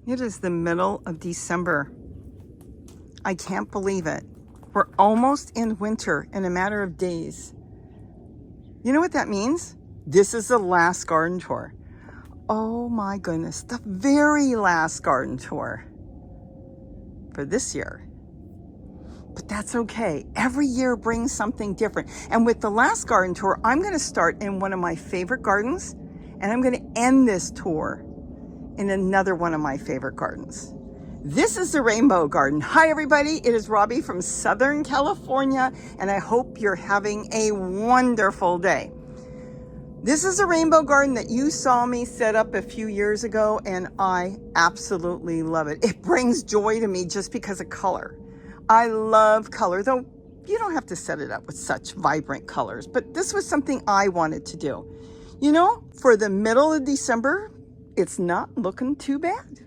It is the middle of December. I can't believe it. We're almost in winter in a matter of days. You know what that means? This is the last garden tour. Oh my goodness, the very last garden tour for this year. But that's okay. Every year brings something different. And with the last garden tour, I'm going to start in one of my favorite gardens, and I'm going to end this tour in another one of my favorite gardens. This is the Rainbow Garden. Hi everybody, it is Robbie from Southern California, and I hope you're having a wonderful day. This is a rainbow garden that you saw me set up a few years ago, and I absolutely love it. It brings joy to me just because of color. I love color, though you don't have to set it up with such vibrant colors, but this was something I wanted to do. You know, for the middle of December, it's not looking too bad.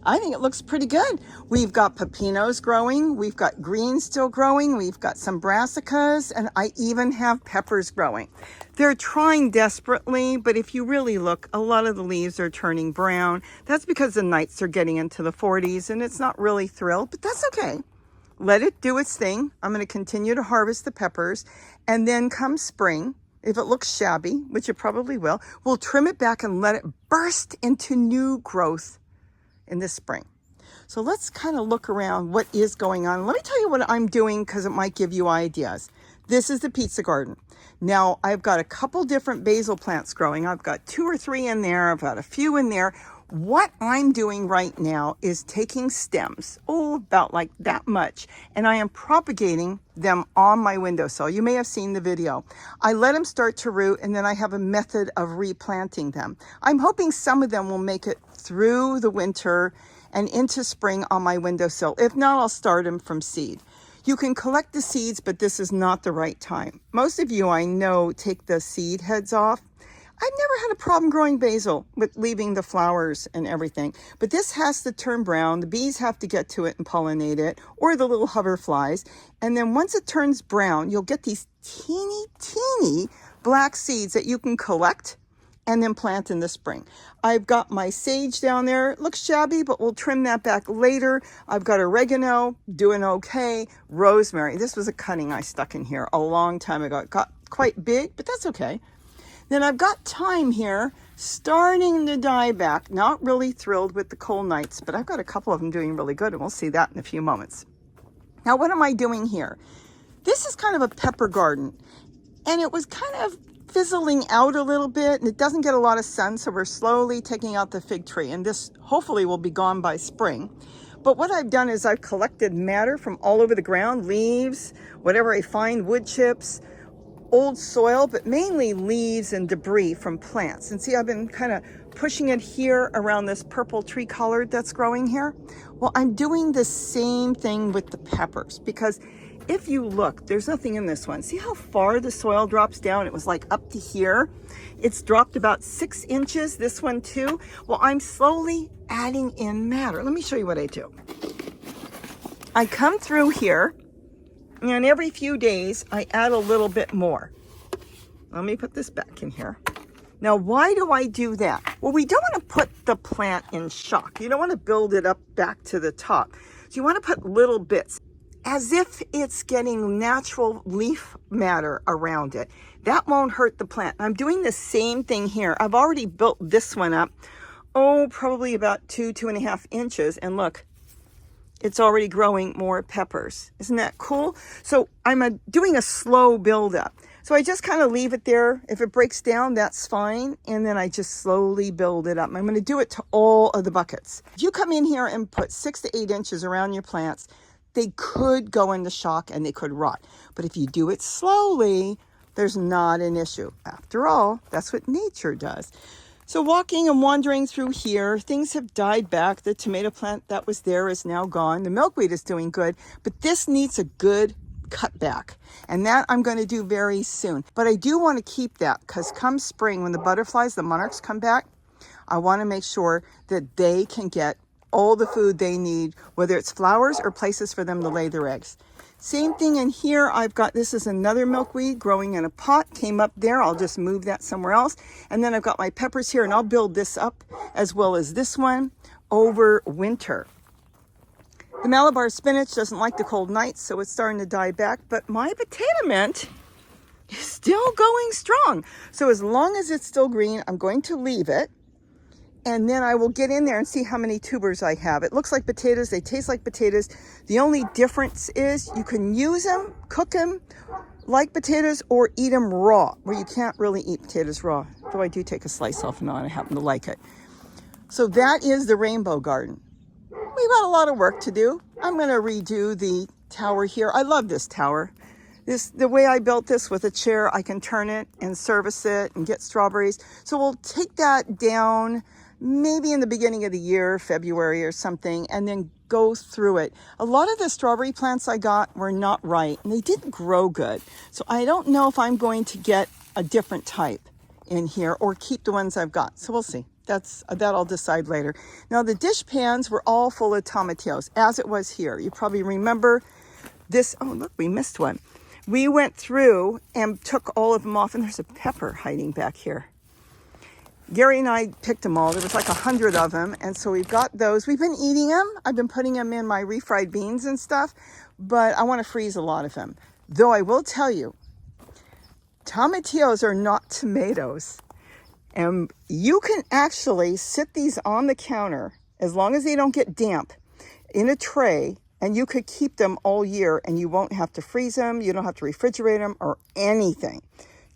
I think it looks pretty good. We've got pepinos growing. We've got greens still growing. We've got some brassicas, and I even have peppers growing. They're trying desperately, but if you really look, a lot of the leaves are turning brown. That's because the nights are getting into the 40s, and it's not really thrilled, but that's okay. Let it do its thing. I'm going to continue to harvest the peppers, and then come spring, if it looks shabby, which it probably will, we'll trim it back and let it burst into new growth in this spring. So let's kind of look around what is going on. Let me tell you what I'm doing because it might give you ideas. This is the pizza garden. Now I've got a couple different basil plants growing. I've got 2 or 3 in there. I've got a few in there. What I'm doing right now is taking stems, about like that much, and I am propagating them on my windowsill. You may have seen the video. I let them start to root, and then I have a method of replanting them. I'm hoping some of them will make it through the winter and into spring on my windowsill. If not, I'll start them from seed. You can collect the seeds, but this is not the right time. Most of you I know take the seed heads off. I've never had a problem growing basil with leaving the flowers and everything, but this has to turn brown. The bees have to get to it and pollinate it, or the little hoverflies. And then once it turns brown, you'll get these teeny black seeds that you can collect and then plant in the spring. I've got my sage down there. It looks shabby, but we'll trim that back later. I've got oregano, doing okay. Rosemary, this was a cutting I stuck in here a long time ago. It got quite big, but that's okay. Then I've got thyme here starting to die back. Not really thrilled with the cold nights, but I've got a couple of them doing really good, and we'll see that in a few moments. Now, what am I doing here? This is kind of a pepper garden, and it was kind of fizzling out a little bit, and it doesn't get a lot of sun, so we're slowly taking out the fig tree, and this hopefully will be gone by spring. But what I've done is I've collected matter from all over the ground, leaves, whatever I find, wood chips, old soil, but mainly leaves and debris from plants. And see, I've been kind of pushing it here around this purple tree collard that's growing here. Well, I'm doing the same thing with the peppers, because if you look, there's nothing in this one. See how far the soil drops down? It was like up to here. It's dropped about 6 inches, this one too. Well, I'm slowly adding in matter. Let me show you what I do. I come through here, and every few days I add a little bit more. Let me put this back in here. Now, why do I do that? Well, we don't want to put the plant in shock. You don't want to build it up back to the top. So you want to put little bits, as if it's getting natural leaf matter around it. That won't hurt the plant. I'm doing the same thing here. I've already built this one up, probably about 2.5 inches. And look, it's already growing more peppers. Isn't that cool? So I'm doing a slow buildup. So I just kind of leave it there. If it breaks down, that's fine. And then I just slowly build it up. I'm going to do it to all of the buckets. If you come in here and put 6 to 8 inches around your plants, they could go into shock and they could rot. But if you do it slowly, there's not an issue. After all, that's what nature does. So walking and wandering through here, things have died back. The tomato plant that was there is now gone. The milkweed is doing good, but this needs a good cut back. And that I'm going to do very soon. But I do want to keep that, because come spring, when the butterflies, the monarchs come back, I want to make sure that they can get all the food they need, whether it's flowers or places for them to lay their eggs. Same thing in here. I've got, this is another milkweed growing in a pot, came up there. I'll just move that somewhere else. And then I've got my peppers here, and I'll build this up as well as this one. over winter. The Malabar spinach doesn't like the cold nights, so it's starting to die back, but my potato mint is still going strong. So as long as it's still green, I'm going to leave it, and then I will get in there and see how many tubers I have. It looks like potatoes, they taste like potatoes. The only difference is you can use them, cook them like potatoes, or eat them raw, where you can't really eat potatoes raw, though I do take a slice off and on, I happen to like it. So that is the rainbow garden. We've got a lot of work to do. I'm going to redo the tower here. I love this tower. The way I built this with a chair, I can turn it and service it and get strawberries. So we'll take that down maybe in the beginning of the year, February or something, and then go through it. A lot of the strawberry plants I got were not right, and they didn't grow good. So I don't know if I'm going to get a different type in here or keep the ones I've got. So we'll see. That I'll decide later. Now the dish pans were all full of tomatillos, as it was here. You probably remember this. Oh, look, we missed one. We went through and took all of them off, and there's a pepper hiding back here. Gary and I picked them all. There was like 100 of them, and so we've got those. We've been eating them. I've been putting them in my refried beans and stuff, but I want to freeze a lot of them. Though I will tell you, tomatillos are not tomatoes. And you can actually sit these on the counter, as long as they don't get damp, in a tray, and you could keep them all year, and you won't have to freeze them, you don't have to refrigerate them or anything.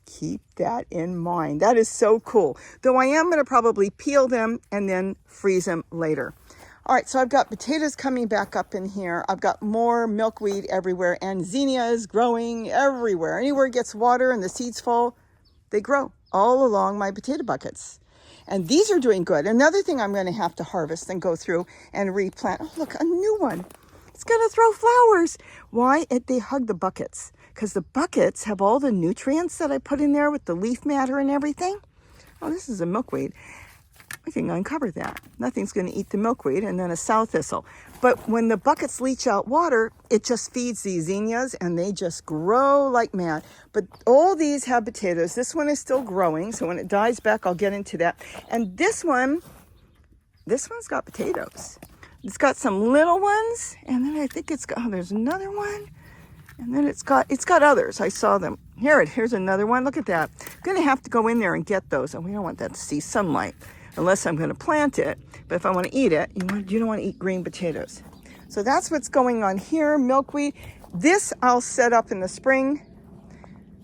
Keep that in mind. That is so cool. Though I am going to probably peel them and then freeze them later. All right, so I've got potatoes coming back up in here. I've got more milkweed everywhere, and zinnias growing everywhere. Anywhere it gets water and the seeds fall, they grow all along my potato buckets. And these are doing good. Another thing I'm going to have to harvest and go through and replant. Oh, look, a new one. It's going to throw flowers. Why? They hug the buckets, because the buckets have all the nutrients that I put in there with the leaf matter and everything. Oh, this is a milkweed. I can uncover that. Nothing's going to eat the milkweed, and then a sow thistle. But when the buckets leach out water, it just feeds these zinnias, and they just grow like mad. But all these have potatoes. This one is still growing, so when it dies back, I'll get into that. And this one's got potatoes. It's got some little ones, and then I think it's got, oh, there's another one. And then it's got others. I saw them. Here's another one. Look at that. I'm going to have to go in there and get those. And we don't want that to see sunlight, unless I'm going to plant it. But if I want to eat it, you don't want to eat green potatoes. So that's what's going on here. Milkweed. This I'll set up in the spring.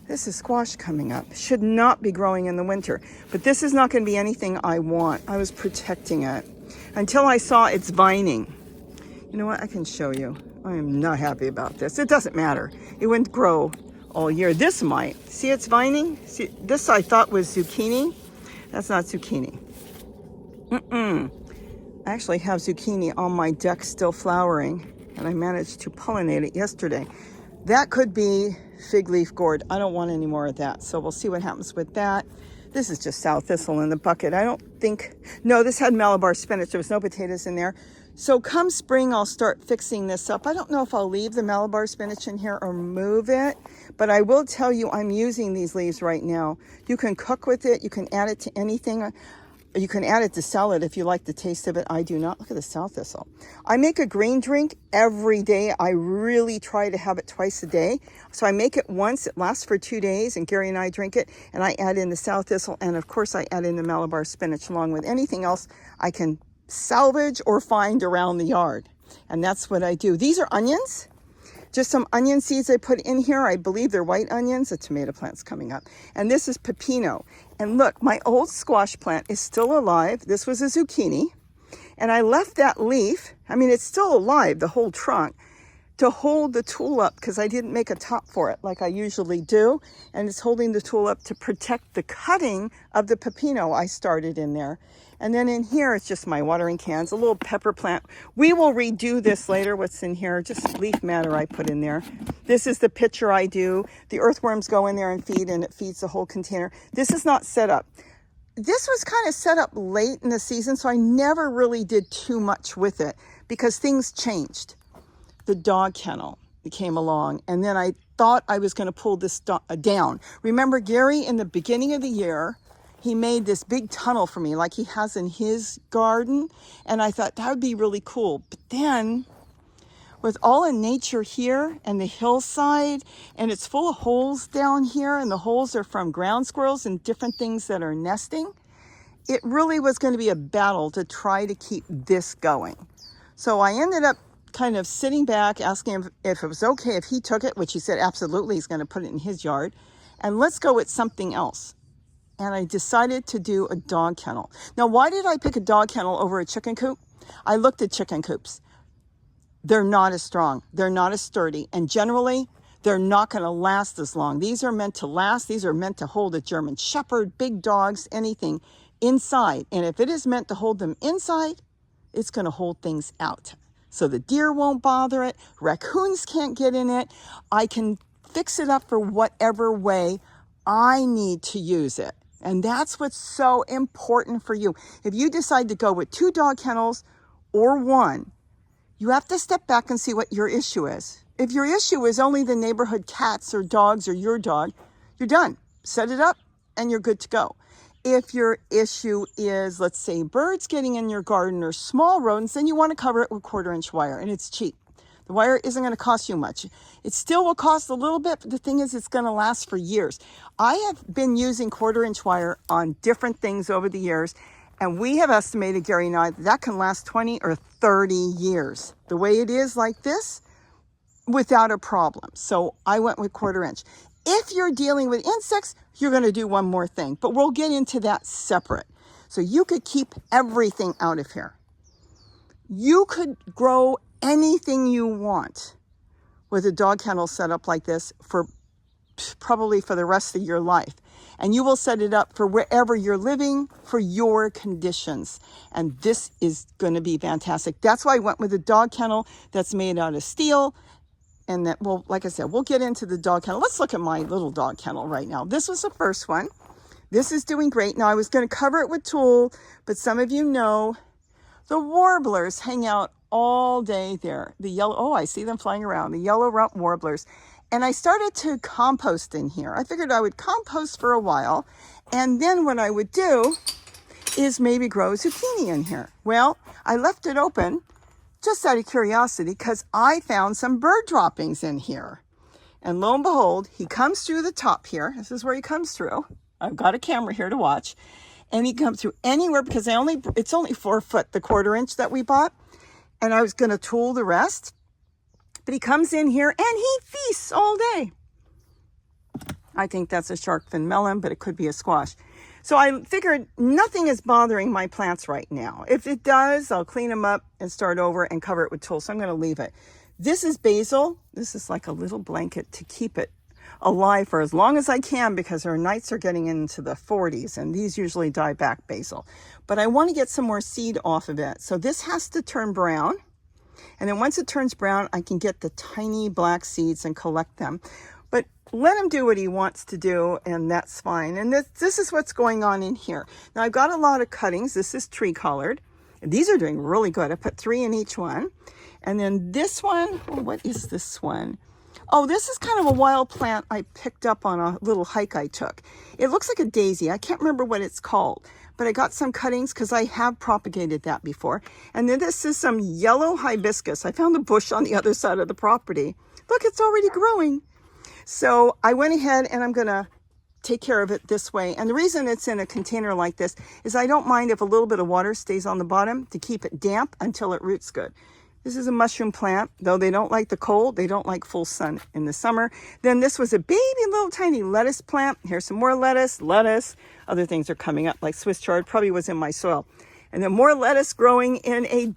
This is squash coming up. Should not be growing in the winter. But this is not going to be anything I want. I was protecting it until I saw it's vining. You know what? I can show you. I am not happy about this. It doesn't matter. It wouldn't grow all year. This might. See, it's vining. See, this I thought was zucchini. That's not zucchini. I actually have zucchini on my deck still flowering, and I managed to pollinate it yesterday. That could be fig leaf gourd. I don't want any more of that, so we'll see what happens with that. This is just sow thistle in the bucket. No, this had Malabar spinach. There was no potatoes in there. So come spring, I'll start fixing this up. I don't know if I'll leave the Malabar spinach in here or move it, but I will tell you I'm using these leaves right now. You can cook with it. You can add it to anything. You can add it to salad if you like the taste of it. I do not. Look at the sow thistle. I make a green drink every day. I really try to have it twice a day. So I make it once. It lasts for 2 days, and Gary and I drink it. And I add in the sow thistle, and of course I add in the Malabar spinach along with anything else I can salvage or find around the yard. And that's what I do. These are onions. Just some onion seeds I put in here. I believe they're white onions. The tomato plant's coming up. And this is pepino. And look, my old squash plant is still alive. This was a zucchini. And I left that leaf, I mean, it's still alive, the whole trunk, to hold the tool up, because I didn't make a top for it like I usually do. And it's holding the tool up to protect the cutting of the pepino I started in there. And then in here, it's just my watering cans, a little pepper plant. We will redo this later, what's in here, just leaf matter I put in there. This is the pitcher I do. The earthworms go in there and feed, and it feeds the whole container. This is not set up. This was kind of set up late in the season, so I never really did too much with it because things changed. The dog kennel came along, and then I thought I was going to pull this down. Remember Gary in the beginning of the year, he made this big tunnel for me like he has in his garden. And I thought that would be really cool. But then with all in nature here and the hillside, and it's full of holes down here, and the holes are from ground squirrels and different things that are nesting, it really was going to be a battle to try to keep this going. So I ended up kind of sitting back, asking him if it was okay if he took it, which he said absolutely, he's going to put it in his yard, and let's go with something else. And I decided to do a dog kennel. Now, why did I pick a dog kennel over a chicken coop? I looked at chicken coops. They're not as strong. They're not as sturdy. And generally, they're not going to last as long. These are meant to last. These are meant to hold a German Shepherd, big dogs, anything inside. And if it is meant to hold them inside, it's going to hold things out. So the deer won't bother it. Raccoons can't get in it. I can fix it up for whatever way I need to use it. And that's what's so important for you. If you decide to go with 2 dog kennels or 1, you have to step back and see what your issue is. If your issue is only the neighborhood cats or dogs or your dog, you're done. Set it up and you're good to go. If your issue is, let's say, birds getting in your garden or small rodents, then you want to cover it with 1/4-inch wire, and it's cheap. The wire isn't going to cost you much. It still will cost a little bit, but the thing is, it's going to last for years. I have been using 1/4-inch wire on different things over the years, and we have estimated, Gary and I, that can last 20 or 30 years. The way it is like this, without a problem. So I went with 1/4-inch. If you're dealing with insects, you're going to do one more thing, but we'll get into that separate. So you could keep everything out of here. You could grow anything you want with a dog kennel set up like this for probably for the rest of your life. And you will set it up for wherever you're living, for your conditions. And this is going to be fantastic. That's why I went with a dog kennel that's made out of steel. And that, well, like I said, we'll get into the dog kennel. Let's look at my little dog kennel right now. This was the first one. This is doing great. Now, I was going to cover it with tulle, but some of you know the warblers hang out all day there. The yellow, oh, I see them flying around, the yellow rump warblers. And I started to compost in here. I figured I would compost for a while, and then what I would do is maybe grow zucchini in here. Well, I left it open just out of curiosity because I found some bird droppings in here. And lo and behold, he comes through the top here. This is where he comes through. I've got a camera here to watch. And he comes through anywhere because it's only 4 foot, the 1/4-inch that we bought. And I was going to tool the rest. But he comes in here and he feasts all day. I think that's a shark fin melon, but it could be a squash. So I figured nothing is bothering my plants right now. If it does, I'll clean them up and start over and cover it with tulle. So I'm going to leave it. This is basil. This is like a little blanket to keep it alive for as long as I can because our nights are getting into the 40s and these usually die back basil. But I want to get some more seed off of it. So this has to turn brown. And then once it turns brown, I can get the tiny black seeds and collect them. But let him do what he wants to do, and that's fine. And this is what's going on in here. Now, I've got a lot of cuttings. This is tree colored. And these are doing really good. I put 3 in each one. And then this one, oh, what is this one? Oh, this is kind of a wild plant I picked up on a little hike I took. It looks like a daisy. I can't remember what it's called. But I got some cuttings because I have propagated that before. And then this is some yellow hibiscus. I found a bush on the other side of the property. Look, it's already growing. So I went ahead and I'm going to take care of it this way. And the reason it's in a container like this is I don't mind if a little bit of water stays on the bottom to keep it damp until it roots good. This is a mushroom plant, though they don't like the cold. They don't like full sun in the summer. Then this was a baby little tiny lettuce plant. Here's some more lettuce. Other things are coming up like Swiss chard, probably was in my soil. And then more lettuce growing in a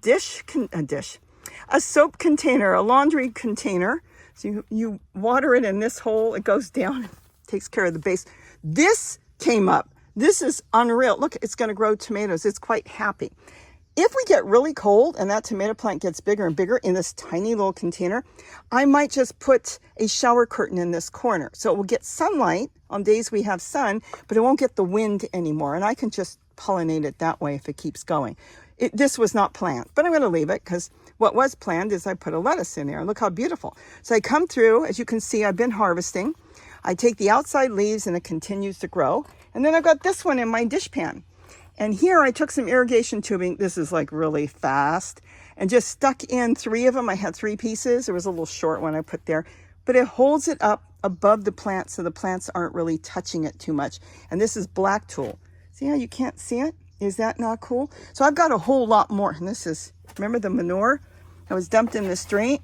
soap container, a laundry container. So you water it in this hole, it goes down, takes care of the base. This came up. This is unreal. Look, it's going to grow tomatoes. It's quite happy. If we get really cold and that tomato plant gets bigger and bigger in this tiny little container, I might just put a shower curtain in this corner. So it will get sunlight on days we have sun, but it won't get the wind anymore. And I can just pollinate it that way if it keeps going. This was not planned, but I'm going to leave it because what was planned is I put a lettuce in there. Look how beautiful. So I come through, as you can see, I've been harvesting. I take the outside leaves and it continues to grow. And then I've got this one in my dishpan. And here I took some irrigation tubing. This is like really fast. And just stuck in 3 of them. I had 3 pieces. There was a little short one I put there. But it holds it up above the plant so the plants aren't really touching it too much. And this is black tulle. See how you can't see it? Is that not cool? So I've got a whole lot more. And this is, remember the manure that was dumped in the street?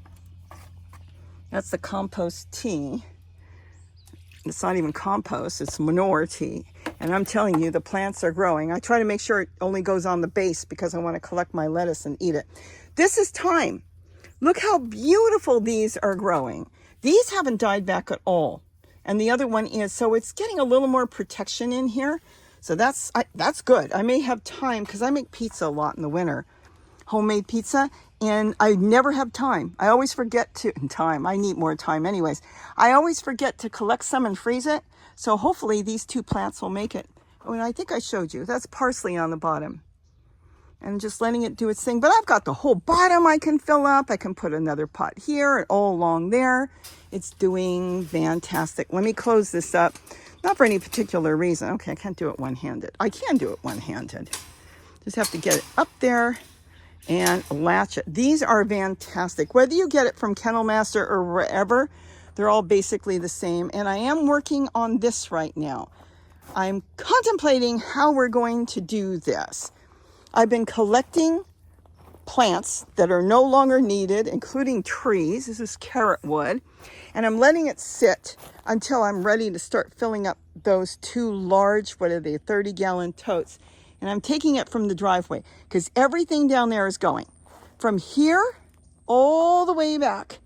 That's the compost tea. It's not even compost, it's manure tea. And I'm telling you, the plants are growing. I try to make sure it only goes on the base because I want to collect my lettuce and eat it. This is time. Look how beautiful these are growing. These haven't died back at all. And the other one is, so it's getting a little more protection in here. So that's good. I may have time because I make pizza a lot in the winter, homemade pizza, and I never have time. I always forget to, I need more time anyways. I always forget to collect some and freeze it. So hopefully these 2 plants will make it. Oh, and I think I showed you, that's parsley on the bottom. And just letting it do its thing. But I've got the whole bottom I can fill up. I can put another pot here and all along there. It's doing fantastic. Let me close this up. Not for any particular reason. Okay, I can't do it one-handed. I can do it one-handed. Just have to get it up there and latch it. These are fantastic. Whether you get it from Kennel Master or wherever, they're all basically the same. And I am working on this right now. I'm contemplating how we're going to do this. I've been collecting plants that are no longer needed, including trees. This is carrot wood. And I'm letting it sit until I'm ready to start filling up those 2 large, what are they, 30-gallon totes. And I'm taking it from the driveway because everything down there is going. From here all the way back,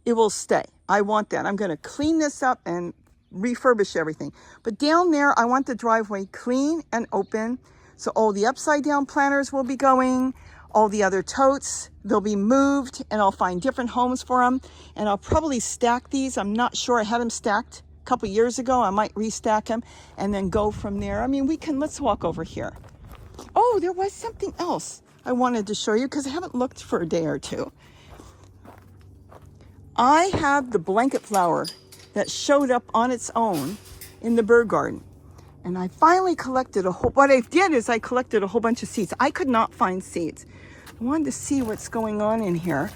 it will stay. I want that. I'm going to clean this up and refurbish everything. But down there, I want the driveway clean and open. So all the upside down planters will be going. All the other totes, they'll be moved, and I'll find different homes for them. And I'll probably stack these. I'm not sure. I had them stacked a couple years ago. I might restack them and then go from there. I mean, let's walk over here. Oh, there was something else I wanted to show you because I haven't looked for a day or 2. I have the blanket flower that showed up on its own in the bird garden. And I finally collected what I did is I collected a whole bunch of seeds. I could not find seeds. I wanted to see what's going on in here.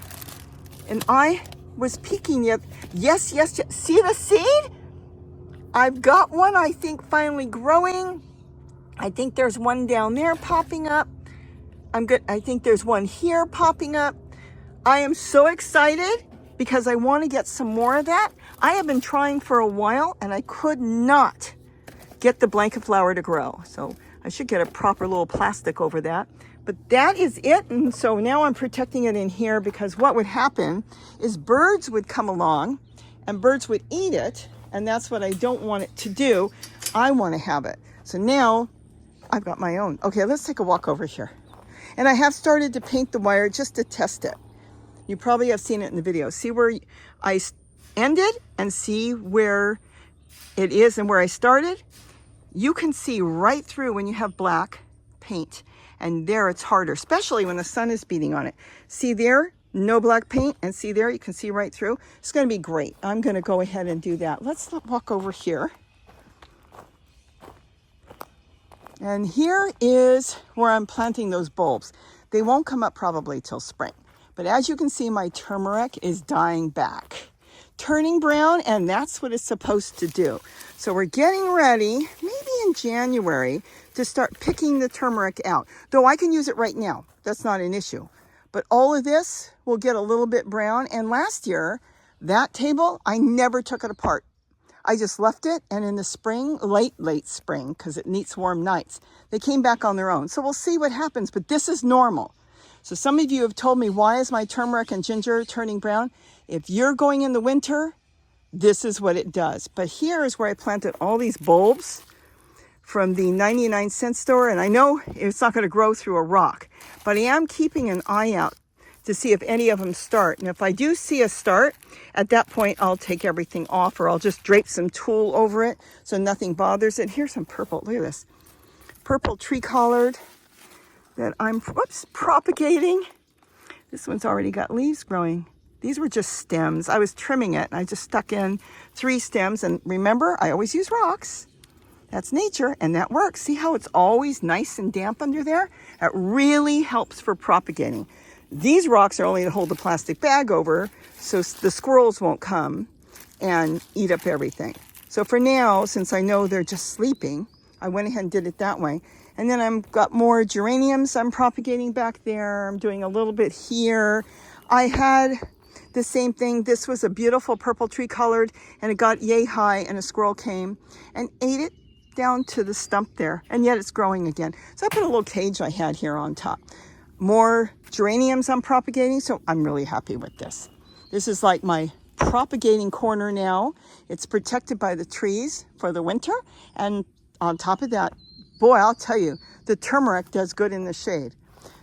And I was peeking at, yes. See the seed? I've got one, I think, finally growing. I think there's one down there popping up. I think there's one here popping up. I am so excited because I want to get some more of that. I have been trying for a while and I could not get the blanket flower to grow. So I should get a proper little plastic over that. But that is it. And so now I'm protecting it in here because what would happen is birds would come along and birds would eat it. And that's what I don't want it to do. I want to have it. So now I've got my own. Okay, let's take a walk over here. And I have started to paint the wire just to test it. You probably have seen it in the video. See where I ended and see where it is and where I started? You can see right through when you have black paint, and there it's harder, especially when the sun is beating on it. See there, no black paint, and see there, you can see right through. It's going to be great. I'm going to go ahead and do that. Let's walk over here. And here is where I'm planting those bulbs. They won't come up probably till spring. But as you can see, my turmeric is dying back, turning brown, and that's what it's supposed to do. So we're getting ready, maybe in January, to start picking the turmeric out. Though I can use it right now. That's not an issue. But all of this will get a little bit brown. And last year, that table, I never took it apart. I just left it, and in the spring, late spring, because it needs warm nights, they came back on their own. So we'll see what happens, but this is normal. So some of you have told me, why is my turmeric and ginger turning brown? If you're going in the winter, this is what it does. But here is where I planted all these bulbs from the 99-cent store. And I know it's not going to grow through a rock, but I am keeping an eye out to see if any of them start. And if I do see a start, at that point, I'll take everything off, or I'll just drape some tulle over it so nothing bothers it. Here's some purple. Look at this. Purple tree collard that I'm propagating. This one's already got leaves growing. These were just stems. I was trimming it, and I just stuck in 3 stems. And remember, I always use rocks. That's nature, and that works. See how it's always nice and damp under there? It really helps for propagating. These rocks are only to hold the plastic bag over so the squirrels won't come and eat up everything. So for now, since I know they're just sleeping, I went ahead and did it that way. And then I've got more geraniums I'm propagating back there. I'm doing a little bit here. I had the same thing. This was a beautiful purple tree colored, and it got yay high, and a squirrel came and ate it down to the stump there, and yet it's growing again. So I put a little cage I had here on top. More geraniums I'm propagating, so I'm really happy with this. This is like my propagating corner now. It's protected by the trees for the winter, and on top of that, boy, I'll tell you, the turmeric does good in the shade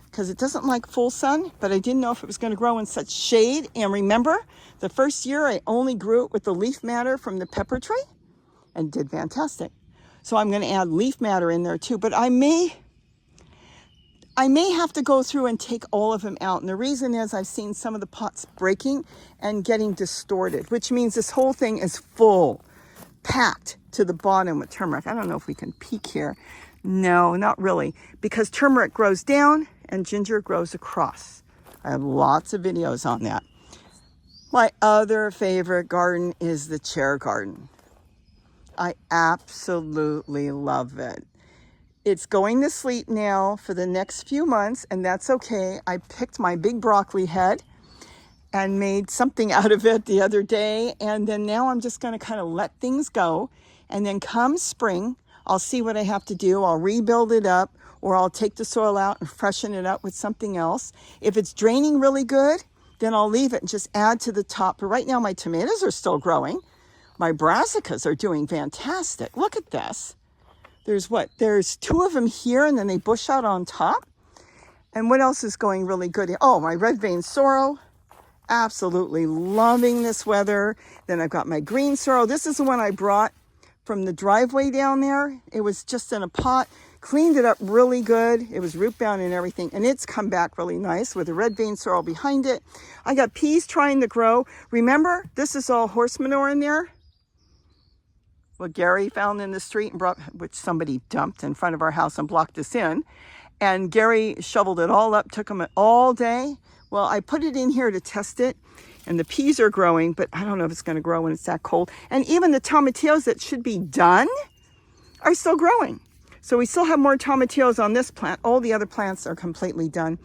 because it doesn't like full sun, but I didn't know if it was going to grow in such shade. And remember, the first year I only grew it with the leaf matter from the pepper tree and did fantastic. So I'm going to add leaf matter in there too, but I may have to go through and take all of them out. And the reason is I've seen some of the pots breaking and getting distorted, which means this whole thing is full, packed to the bottom with turmeric. I don't know if we can peek here. No, not really, because turmeric grows down and ginger grows across. I have lots of videos on that. My other favorite garden is the chair garden. I absolutely love it. It's going to sleep now for the next few months, and that's okay. I picked my big broccoli head and made something out of it the other day, and then now I'm just going to kind of let things go, and then come spring, I'll see what I have to do. I'll rebuild it up, or I'll take the soil out and freshen it up with something else. If it's draining really good, then I'll leave it and just add to the top. But right now my tomatoes are still growing. My brassicas are doing fantastic. Look at this. There's two of them here, and then they bush out on top. And what else is going really good? Oh, my red vein sorrel. Absolutely loving this weather. Then I've got my green sorrel. This is the one I brought from the driveway down there. It was just in a pot. Cleaned it up really good. It was root bound and everything, and it's come back really nice with a red vein sorrel behind it. I got peas trying to grow. Remember, this is all horse manure in there. What Gary found in the street and which somebody dumped in front of our house and blocked us in. And Gary shoveled it all up, took him all day. Well, I put it in here to test it, and the peas are growing, but I don't know if it's going to grow when it's that cold. And even the tomatillos that should be done are still growing. So we still have more tomatillos on this plant. All the other plants are completely done.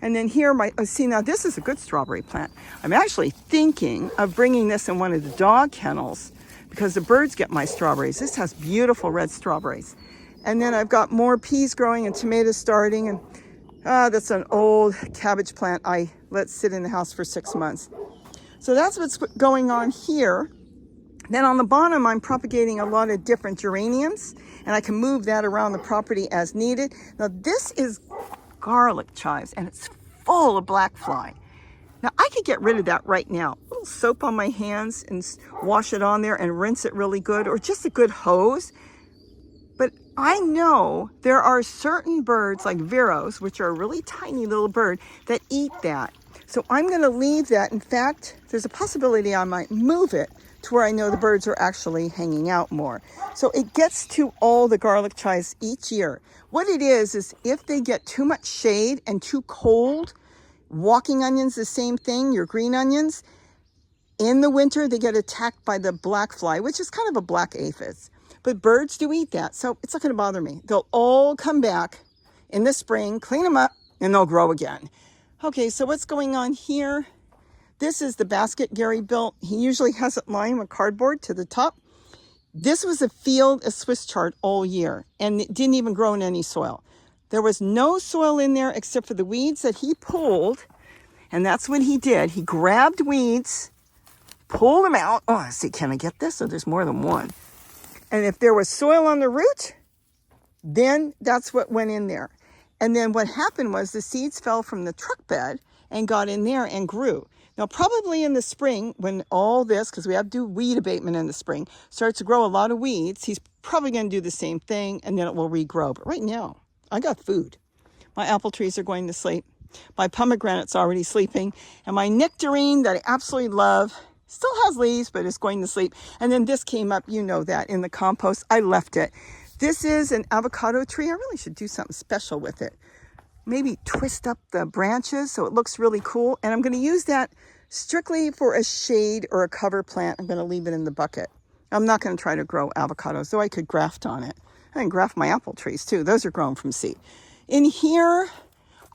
And then here, see, now this is a good strawberry plant. I'm actually thinking of bringing this in one of the dog kennels because the birds get my strawberries. This has beautiful red strawberries. And then I've got more peas growing and tomatoes starting. And that's an old cabbage plant I let sit in the house for 6 months. So that's what's going on here. Then on the bottom, I'm propagating a lot of different geraniums, and I can move that around the property as needed. Now this is garlic chives, and it's full of black fly. Now I could get rid of that right now. A little soap on my hands and wash it on there and rinse it really good, or just a good hose. But I know there are certain birds like Viros, which are a really tiny little bird, that eat that. So I'm going to leave that. In fact, there's a possibility I might move it to where I know the birds are actually hanging out more. So it gets to all the garlic chives each year. What it is if they get too much shade and too cold, walking onions, the same thing, your green onions, in the winter, they get attacked by the black fly, which is kind of a black aphis. But birds do eat that, so it's not going to bother me. They'll all come back in the spring, clean them up, and they'll grow again. Okay, so what's going on here? This is the basket Gary built. He usually has it lined with cardboard to the top. This was a field of Swiss chard all year, and it didn't even grow in any soil. There was no soil in there except for the weeds that he pulled, and that's what he did. He grabbed weeds, pulled them out. Oh, let's see, can I get this? So there's more than one. And if there was soil on the root, then that's what went in there. And then what happened was the seeds fell from the truck bed and got in there and grew. Now, probably in the spring, when all this, because we have to do weed abatement in the spring, starts to grow a lot of weeds, he's probably going to do the same thing, and then it will regrow. But right now, I got food. My apple trees are going to sleep. My pomegranate's already sleeping. And my nectarine that I absolutely love still has leaves, but it's going to sleep. And then this came up, you know that, in the compost. I left it. This is an avocado tree. I really should do something special with it. Maybe twist up the branches so it looks really cool. And I'm going to use that strictly for a shade or a cover plant. I'm going to leave it in the bucket. I'm not going to try to grow avocados, though I could graft on it. I can graft my apple trees too. Those are grown from seed. In here,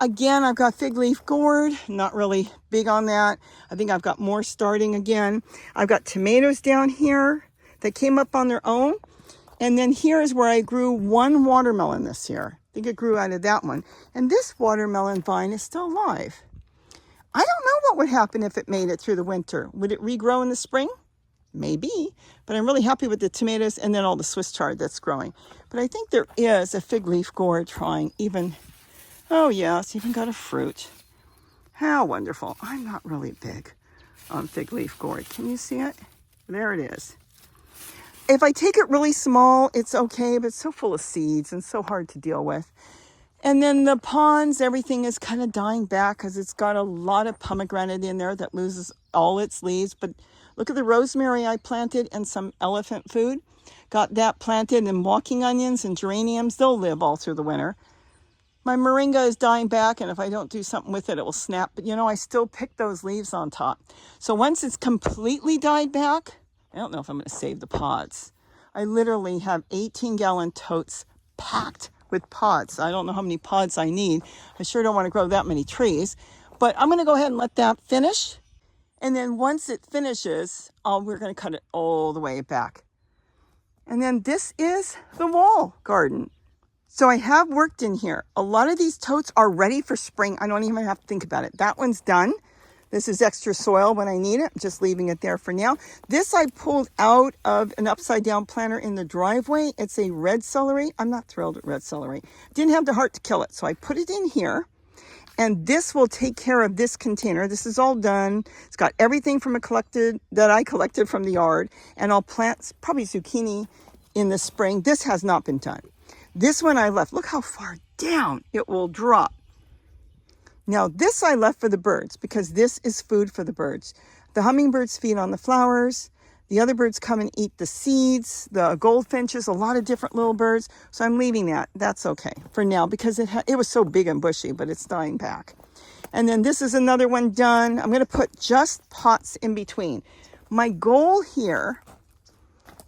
again, I've got fig leaf gourd. Not really big on that. I think I've got more starting again. I've got tomatoes down here that came up on their own. And then here is where I grew one watermelon this year. I think it grew out of that one. And this watermelon vine is still alive. I don't know what would happen if it made it through the winter. Would it regrow in the spring? Maybe. But I'm really happy with the tomatoes and then all the Swiss chard that's growing. But I think there is a fig leaf gourd trying even, oh yeah, it's even got a fruit. How wonderful. I'm not really big on fig leaf gourd. Can you see it? There it is. If I take it really small, it's okay, but it's so full of seeds and so hard to deal with. And then the ponds, everything is kind of dying back because it's got a lot of pomegranate in there that loses all its leaves. But look at the rosemary I planted and some elephant food. Got that planted, and walking onions and geraniums, they'll live all through the winter. My moringa is dying back, and if I don't do something with it, it will snap. But, I still pick those leaves on top. So once it's completely died back, I don't know if I'm going to save the pods. I literally have 18-gallon totes packed with pods. I don't know how many pods I need. I sure don't want to grow that many trees. But I'm going to go ahead and let that finish. And then once it finishes, we're going to cut it all the way back. And then this is the wall garden. So I have worked in here. A lot of these totes are ready for spring. I don't even have to think about it. That one's done. This is extra soil when I need it. I'm just leaving it there for now. This I pulled out of an upside down planter in the driveway. It's a red celery. I'm not thrilled with red celery. Didn't have the heart to kill it. So I put it in here. And this will take care of this container. This is all done. It's got everything that I collected from the yard. And I'll plant probably zucchini in the spring. This has not been done. This one I left. Look how far down it will drop. Now this I left for the birds because this is food for the birds. The hummingbirds feed on the flowers. The other birds come and eat the seeds, the goldfinches, a lot of different little birds. So I'm leaving that. That's okay for now because it was so big and bushy, but it's dying back. And then this is another one done. I'm going to put just pots in between. My goal here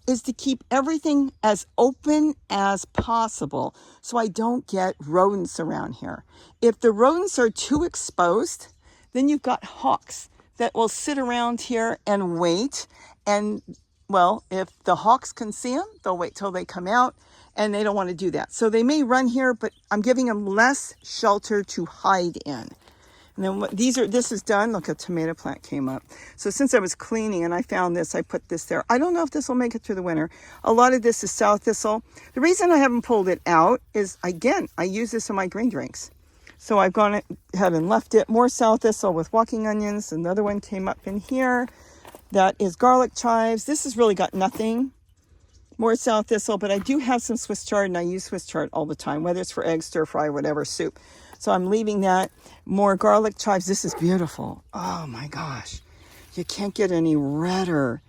is to keep everything as open as possible so I don't get rodents around here. If the rodents are too exposed, then you've got hawks that will sit around here and wait. And, well, if the hawks can see them, they'll wait till they come out, and they don't want to do that. So they may run here, but I'm giving them less shelter to hide in. And then this is done. Look, a tomato plant came up. So since I was cleaning and I found this, I put this there. I don't know if this will make it through the winter. A lot of this is sow thistle. The reason I haven't pulled it out is, again, I use this in my green drinks. So I've gone ahead and left it. More sow thistle with walking onions. Another one came up in here. That is garlic chives. This has really got nothing. More sow thistle, but I do have some Swiss chard, and I use Swiss chard all the time, whether it's for eggs, stir fry, whatever, soup. So I'm leaving that. More garlic chives. This is beautiful. Oh my gosh. You can't get any redder.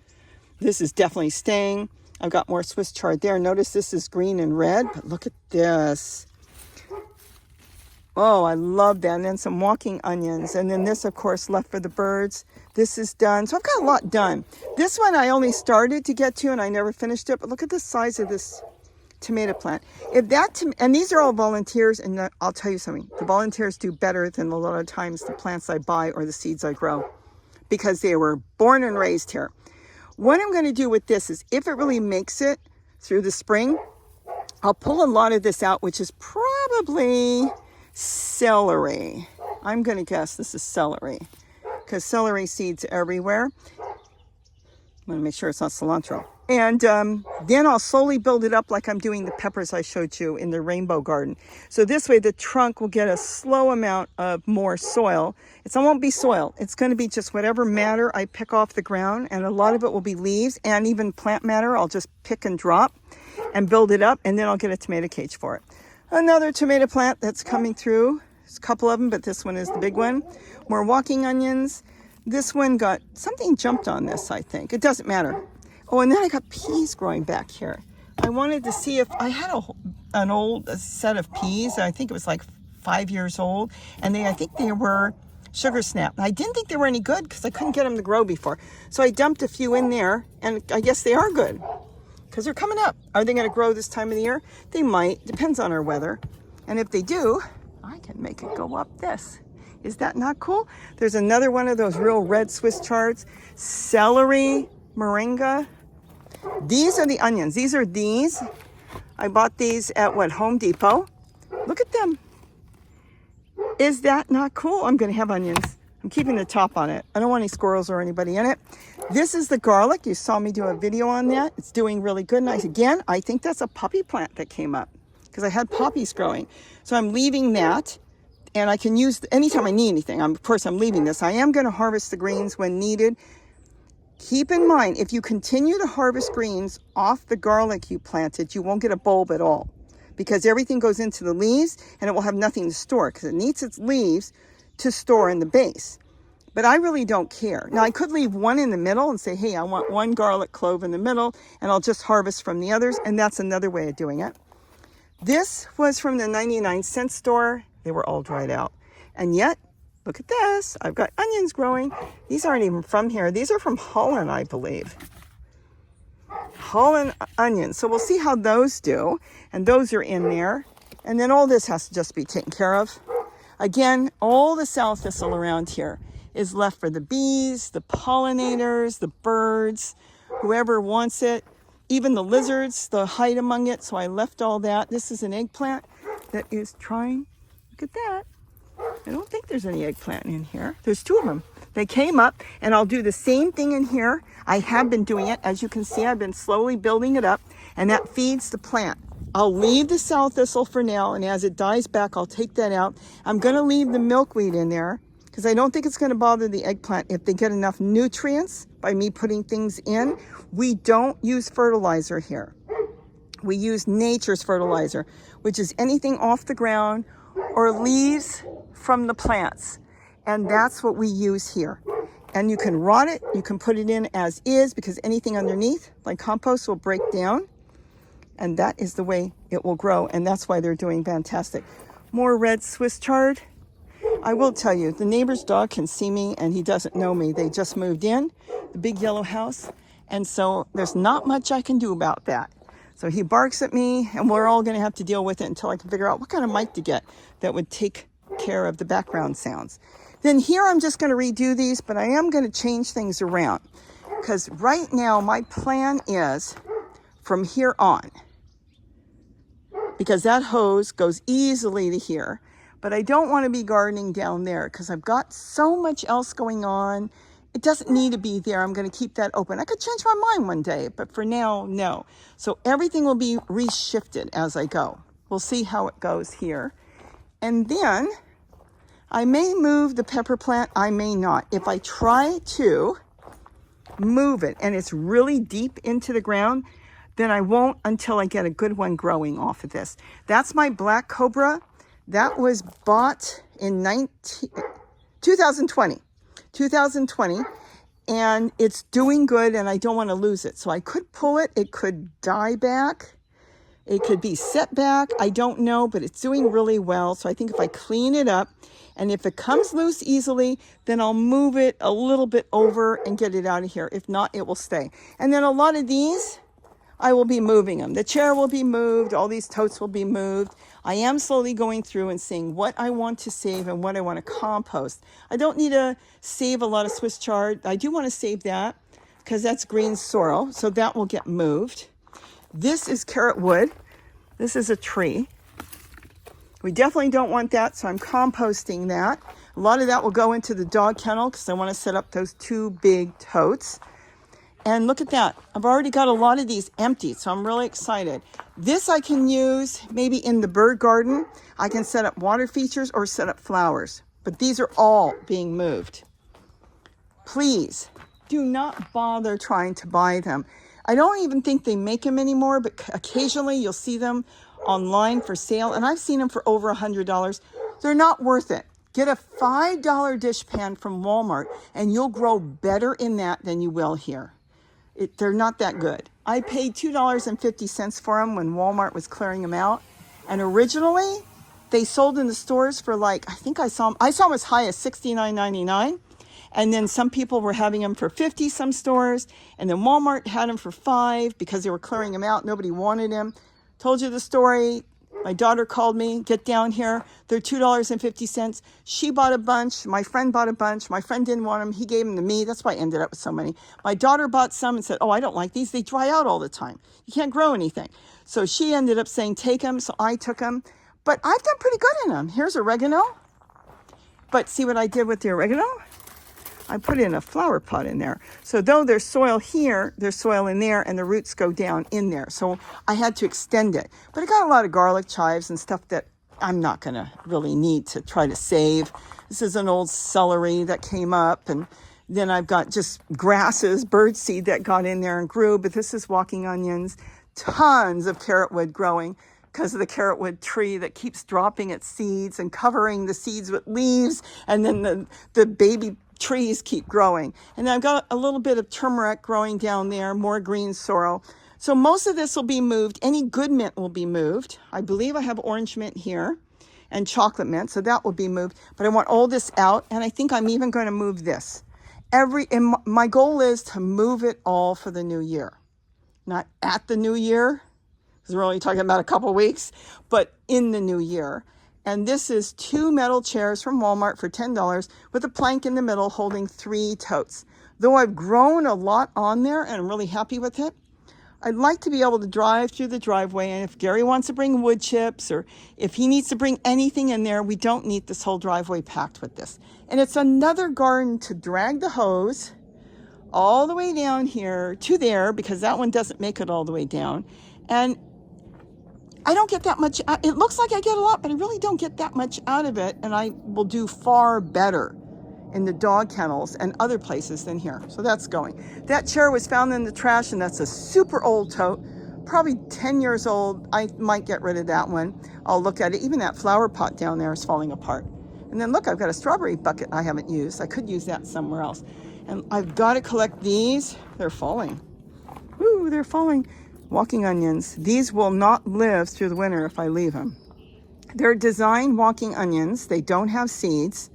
This is definitely staying. I've got more Swiss chard there. Notice this is green and red, but look at this. Oh, I love that. And then some walking onions. And then this, of course, left for the birds. This is done. So I've got a lot done. This one I only started to get to and I never finished it. But look at the size of this tomato plant. And these are all volunteers. And I'll tell you something. The volunteers do better than a lot of times the plants I buy or the seeds I grow, because they were born and raised here. What I'm going to do with this is, if it really makes it through the spring, I'll pull a lot of this out, which is probably celery. I'm going to guess this is celery, because celery seeds everywhere. I'm going to make sure it's not cilantro. And then I'll slowly build it up like I'm doing the peppers I showed you in the rainbow garden. So this way the trunk will get a slow amount of more soil. It won't be soil. It's going to be just whatever matter I pick off the ground. And a lot of it will be leaves and even plant matter. I'll just pick and drop and build it up. And then I'll get a tomato cage for it. Another tomato plant that's coming through. There's a couple of them, but this one is the big one. More walking onions. This one something jumped on this, I think. It doesn't matter. Oh, and then I got peas growing back here. I wanted to see if I had an old set of peas. I think it was like 5 years old, and I think they were sugar snap. I didn't think they were any good because I couldn't get them to grow before. So I dumped a few in there, and I guess they are good because they're coming up. Are they going to grow this time of the year? They might. Depends on our weather. And if they do, I can make it go up this. Is that not cool? There's another one of those real red Swiss chards. Celery, moringa. These are the onions. These are these. I bought these at Home Depot. Look at them. Is that not cool? I'm going to have onions. I'm keeping the top on it. I don't want any squirrels or anybody in it. This is the garlic. You saw me do a video on that. It's doing really good. And again, I think that's a puppy plant that came up because I had poppies growing. So I'm leaving that, and I can use anytime I need anything. Of course, I'm leaving this. I am going to harvest the greens when needed. Keep in mind, if you continue to harvest greens off the garlic you planted, you won't get a bulb at all because everything goes into the leaves and it will have nothing to store because it needs its leaves to store in the base. But I really don't care. Now, I could leave one in the middle and say, hey, I want one garlic clove in the middle, and I'll just harvest from the others, and that's another way of doing it. This was from the 99-cent store. They were all dried out. And yet, look at this. I've got onions growing. These aren't even from here. These are from Holland, I believe. Holland onions. So we'll see how those do. And those are in there. And then all this has to just be taken care of. Again, all the sow thistle around here is left for the bees, the pollinators, the birds, whoever wants it. Even the lizards, they'll hide among it. So I left all that. This is an eggplant that is trying. Look at that. I don't think there's any eggplant in here. There's two of them. They came up, and I'll do the same thing in here. I have been doing it. As you can see, I've been slowly building it up, and that feeds the plant. I'll leave the sow thistle for now, and as it dies back, I'll take that out. I'm going to leave the milkweed in there because I don't think it's going to bother the eggplant if they get enough nutrients by me putting things in. We don't use fertilizer here. We use nature's fertilizer, which is anything off the ground or leaves from the plants. And that's what we use here. And you can rot it. You can put it in as is because anything underneath, like compost, will break down. And that is the way it will grow. And that's why they're doing fantastic. More red Swiss chard. I will tell you, the neighbor's dog can see me and he doesn't know me. They just moved in, the big yellow house. And so there's not much I can do about that. So he barks at me, and we're all going to have to deal with it until I can figure out what kind of mic to get that would take care of the background sounds. Then here I'm just going to redo these, but I am going to change things around because right now my plan is from here on, because that hose goes easily to here, but I don't want to be gardening down there because I've got so much else going on. It doesn't need to be there. I'm going to keep that open. I could change my mind one day, but for now, no. So everything will be reshifted as I go. We'll see how it goes here. And then I may move the pepper plant. I may not. If I try to move it and it's really deep into the ground, then I won't until I get a good one growing off of this. That's my black cobra. That was bought in 2020. 2020, and it's doing good, and I don't want to lose it. So I could pull it. It could die back. It could be set back. I don't know, but it's doing really well. So I think if I clean it up, and if it comes loose easily, then I'll move it a little bit over and get it out of here. If not, it will stay. And then a lot of these, I will be moving them. The chair will be moved. All these totes will be moved. I am slowly going through and seeing what I want to save and what I want to compost. I don't need to save a lot of Swiss chard. I do want to save that because that's green sorrel. So that will get moved. This is carrot wood. This is a tree. We definitely don't want that, so I'm composting that. A lot of that will go into the dog kennel because I want to set up those two big totes. And look at that. I've already got a lot of these empty, so I'm really excited. This I can use maybe in the bird garden. I can set up water features or set up flowers. But these are all being moved. Please do not bother trying to buy them. I don't even think they make them anymore, but occasionally you'll see them online for sale. And I've seen them for over $100. They're not worth it. Get a $5 dishpan from Walmart and you'll grow better in that than you will here. They're not that good. I paid $2.50 for them when Walmart was clearing them out. And originally, they sold in the stores for like, I think I saw them as high as $69.99. And then some people were having them for 50, some stores. And then Walmart had them for $5 because they were clearing them out. Nobody wanted them. Told you the story. My daughter called me, get down here. They're $2.50. She bought a bunch. My friend bought a bunch. My friend didn't want them. He gave them to me. That's why I ended up with so many. My daughter bought some and said, oh, I don't like these. They dry out all the time. You can't grow anything. So she ended up saying, take them. So I took them. But I've done pretty good in them. Here's oregano. But see what I did with the oregano? I put in a flower pot in there. So though there's soil here, there's soil in there, and the roots go down in there. So I had to extend it. But I got a lot of garlic chives and stuff that I'm not going to really need to try to save. This is an old celery that came up. And then I've got just grasses, bird seed that got in there and grew. But this is walking onions. Tons of carrot wood growing because of the carrot wood tree that keeps dropping its seeds and covering the seeds with leaves. And then the baby trees keep growing. And I've got a little bit of turmeric growing down there, more green sorrel. So most of this will be moved. Any good mint will be moved. I believe I have orange mint here and chocolate mint, so that will be moved. But I want all this out, and I think I'm even going to move this. My goal is to move it all for the new year. Not at the new year, because we're only talking about a couple weeks, but in the new year. And this is 2 metal chairs from Walmart for $10 with a plank in the middle holding 3 totes. Though I've grown a lot on there and I'm really happy with it, I'd like to be able to drive through the driveway. And if Gary wants to bring wood chips or if he needs to bring anything in there, we don't need this whole driveway packed with this. And it's another garden to drag the hose all the way down here to there because that one doesn't make it all the way down. And I don't get that much. It looks like I get a lot, but I really don't get that much out of it. And I will do far better in the dog kennels and other places than here. So that's going. That chair was found in the trash, and that's a super old tote, probably 10 years old. I might get rid of that one. I'll look at it. Even that flower pot down there is falling apart. And then look, I've got a strawberry bucket I haven't used. I could use that somewhere else. And I've got to collect these. They're falling. Ooh, they're falling. Walking onions. These will not live through the winter if I leave them. They're designed walking onions. They don't have seeds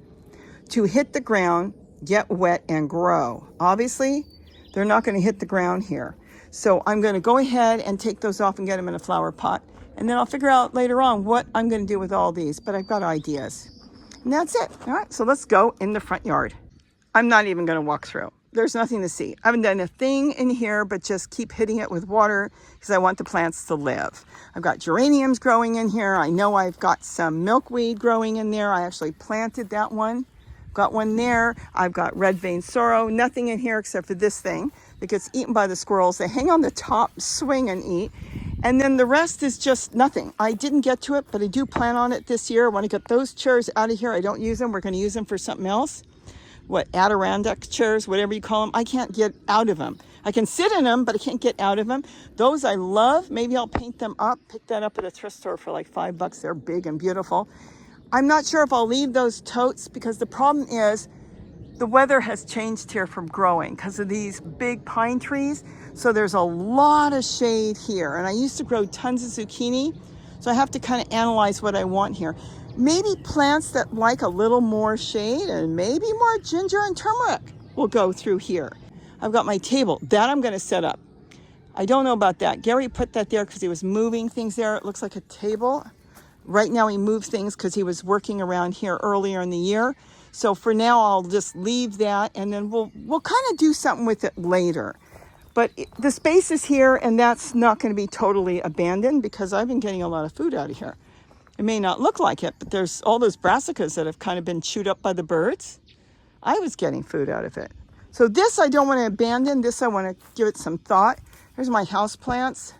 to hit the ground, get wet, and grow. Obviously, they're not going to hit the ground here. So I'm going to go ahead and take those off and get them in a flower pot. And then I'll figure out later on what I'm going to do with all these. But I've got ideas. And that's it. All right, so let's go in the front yard. I'm not even going to walk through. There's nothing to see. I haven't done a thing in here, but just keep hitting it with water because I want the plants to live. I've got geraniums growing in here. I know I've got some milkweed growing in there. I actually planted that one. Got one there. I've got red vein sorrel. Nothing in here except for this thing that gets eaten by the squirrels. They hang on the top, swing and eat. And then the rest is just nothing. I didn't get to it, but I do plan on it this year. I want to get those chairs out of here. I don't use them. We're going to use them for something else. What, Adirondack chairs, whatever you call them. I can't get out of them. I can sit in them, but I can't get out of them. Those I love. Maybe I'll paint them up. Pick that up at a thrift store for like $5. They're big and beautiful. I'm not sure if I'll leave those totes because the problem is the weather has changed here from growing because of these big pine trees. So there's a lot of shade here. And I used to grow tons of zucchini. So I have to kind of analyze what I want here. Maybe plants that like a little more shade and maybe more ginger and turmeric will go through here. I've got my table that I'm going to set up. I don't know about that. Gary put that there because he was moving things there. It looks like a table. Right now he moved things because he was working around here earlier in the year. So for now I'll just leave that and then we'll kind of do something with it later. But the space is here and that's not going to be totally abandoned because I've been getting a lot of food out of here. It may not look like it, but there's all those brassicas that have kind of been chewed up by the birds. I was getting food out of it. So this I don't want to abandon. This I want to give it some thought. Here's my house plants.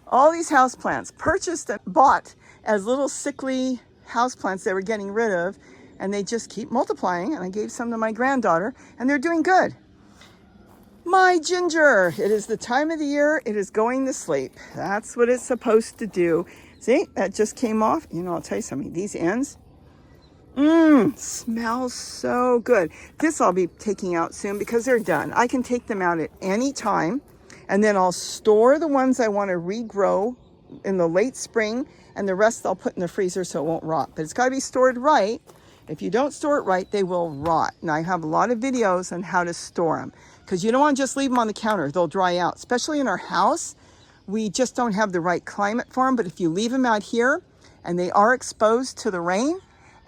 All these house plants purchased and bought as little sickly house plants they were getting rid of, and they just keep multiplying. And I gave some to my granddaughter, and they're doing good. My ginger, it is the time of the year. It is going to sleep. That's what it's supposed to do. See, that just came off. You know, I'll tell you something. These ends, Smells so good. This I'll be taking out soon because they're done. I can take them out at any time, and then I'll store the ones I want to regrow in the late spring, and the rest I'll put in the freezer so it won't rot. But it's got to be stored right. If you don't store it right, they will rot. And I have a lot of videos on how to store them, because you don't want to just leave them on the counter. They'll dry out, especially in our house. We just don't have the right climate for them. But if you leave them out here and they are exposed to the rain,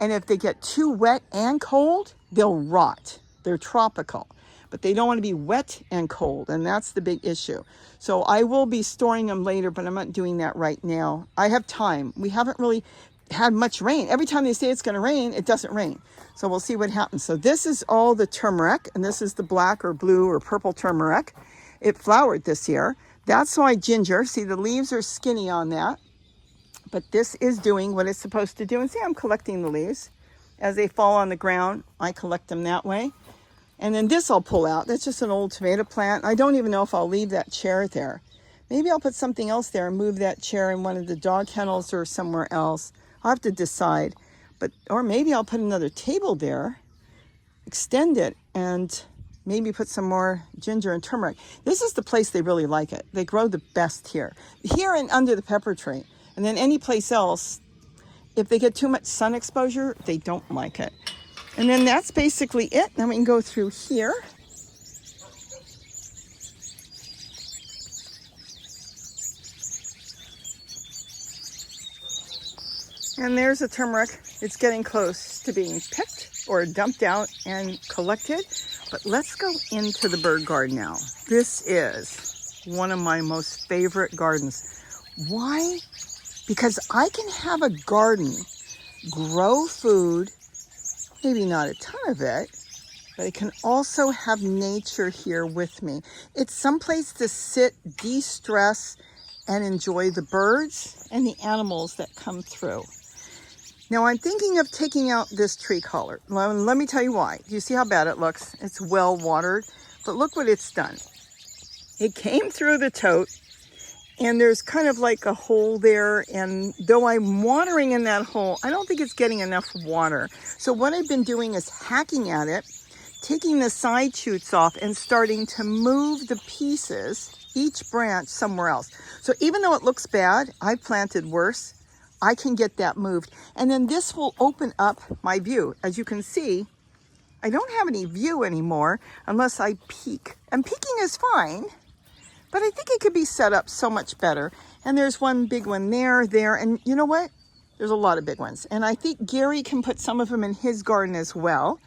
and if they get too wet and cold, they'll rot. They're tropical, but they don't want to be wet and cold, and that's the big issue. So I will be storing them later, but I'm not doing that right now. I have time. We haven't really had much rain. Every time they say it's going to rain, it doesn't rain. So we'll see what happens. So this is all the turmeric, and this is the black or blue or purple turmeric. It flowered this year. That's why ginger, see the leaves are skinny on that. But this is doing what it's supposed to do. And see, I'm collecting the leaves. As they fall on the ground, I collect them that way. And then this I'll pull out. That's just an old tomato plant. I don't even know if I'll leave that chair there. Maybe I'll put something else there and move that chair in one of the dog kennels or somewhere else. I'll have to decide. Or maybe I'll put another table there, extend it, and maybe put some more ginger and turmeric. This is the place they really like it. They grow the best here. Here and under the pepper tree. And then any place else, if they get too much sun exposure, they don't like it. And then that's basically it. Then we can go through here. And there's the turmeric. It's getting close to being picked or dumped out and collected. But let's go into the bird garden now. This is one of my most favorite gardens. Why? Because I can have a garden, grow food, maybe not a ton of it, but I can also have nature here with me. It's someplace to sit, de-stress, and enjoy the birds and the animals that come through. Now I'm thinking of taking out this tree collar. Let me tell you why. Do you see how bad it looks? It's well watered, but look what it's done. It came through the tote, and there's kind of like a hole there, and though I'm watering in that hole, I don't think it's getting enough water. So what I've been doing is hacking at it, taking the side shoots off and starting to move the pieces, each branch somewhere else. So even though it looks bad, I planted worse, I can get that moved. And then this will open up my view. As you can see, I don't have any view anymore unless I peek. And peeking is fine, but I think it could be set up so much better. And there's one big one there, and you know what? There's a lot of big ones. And I think Gary can put some of them in his garden as well.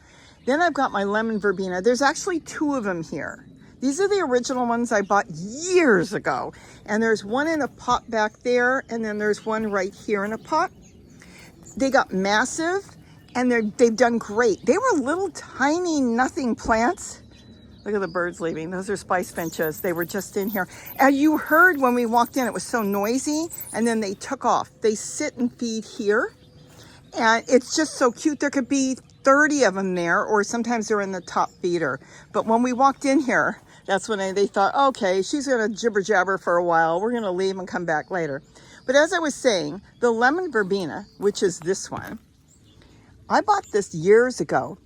Then I've got my lemon verbena. There's actually 2 of them here. These are the original ones I bought years ago. And there's one in a pot back there, and then there's one right here in a pot. They got massive, and they've done great. They were little tiny nothing plants. Look at the birds leaving. Those are spice finches. They were just in here. And you heard when we walked in, it was so noisy, and then they took off. They sit and feed here, and it's just so cute. There could be 30 of them there, or sometimes they're in the top feeder. But when we walked in here, that's when they thought, okay, she's going to jibber jabber for a while. We're going to leave and come back later. But as I was saying, the lemon verbena, which is this one, I bought this years ago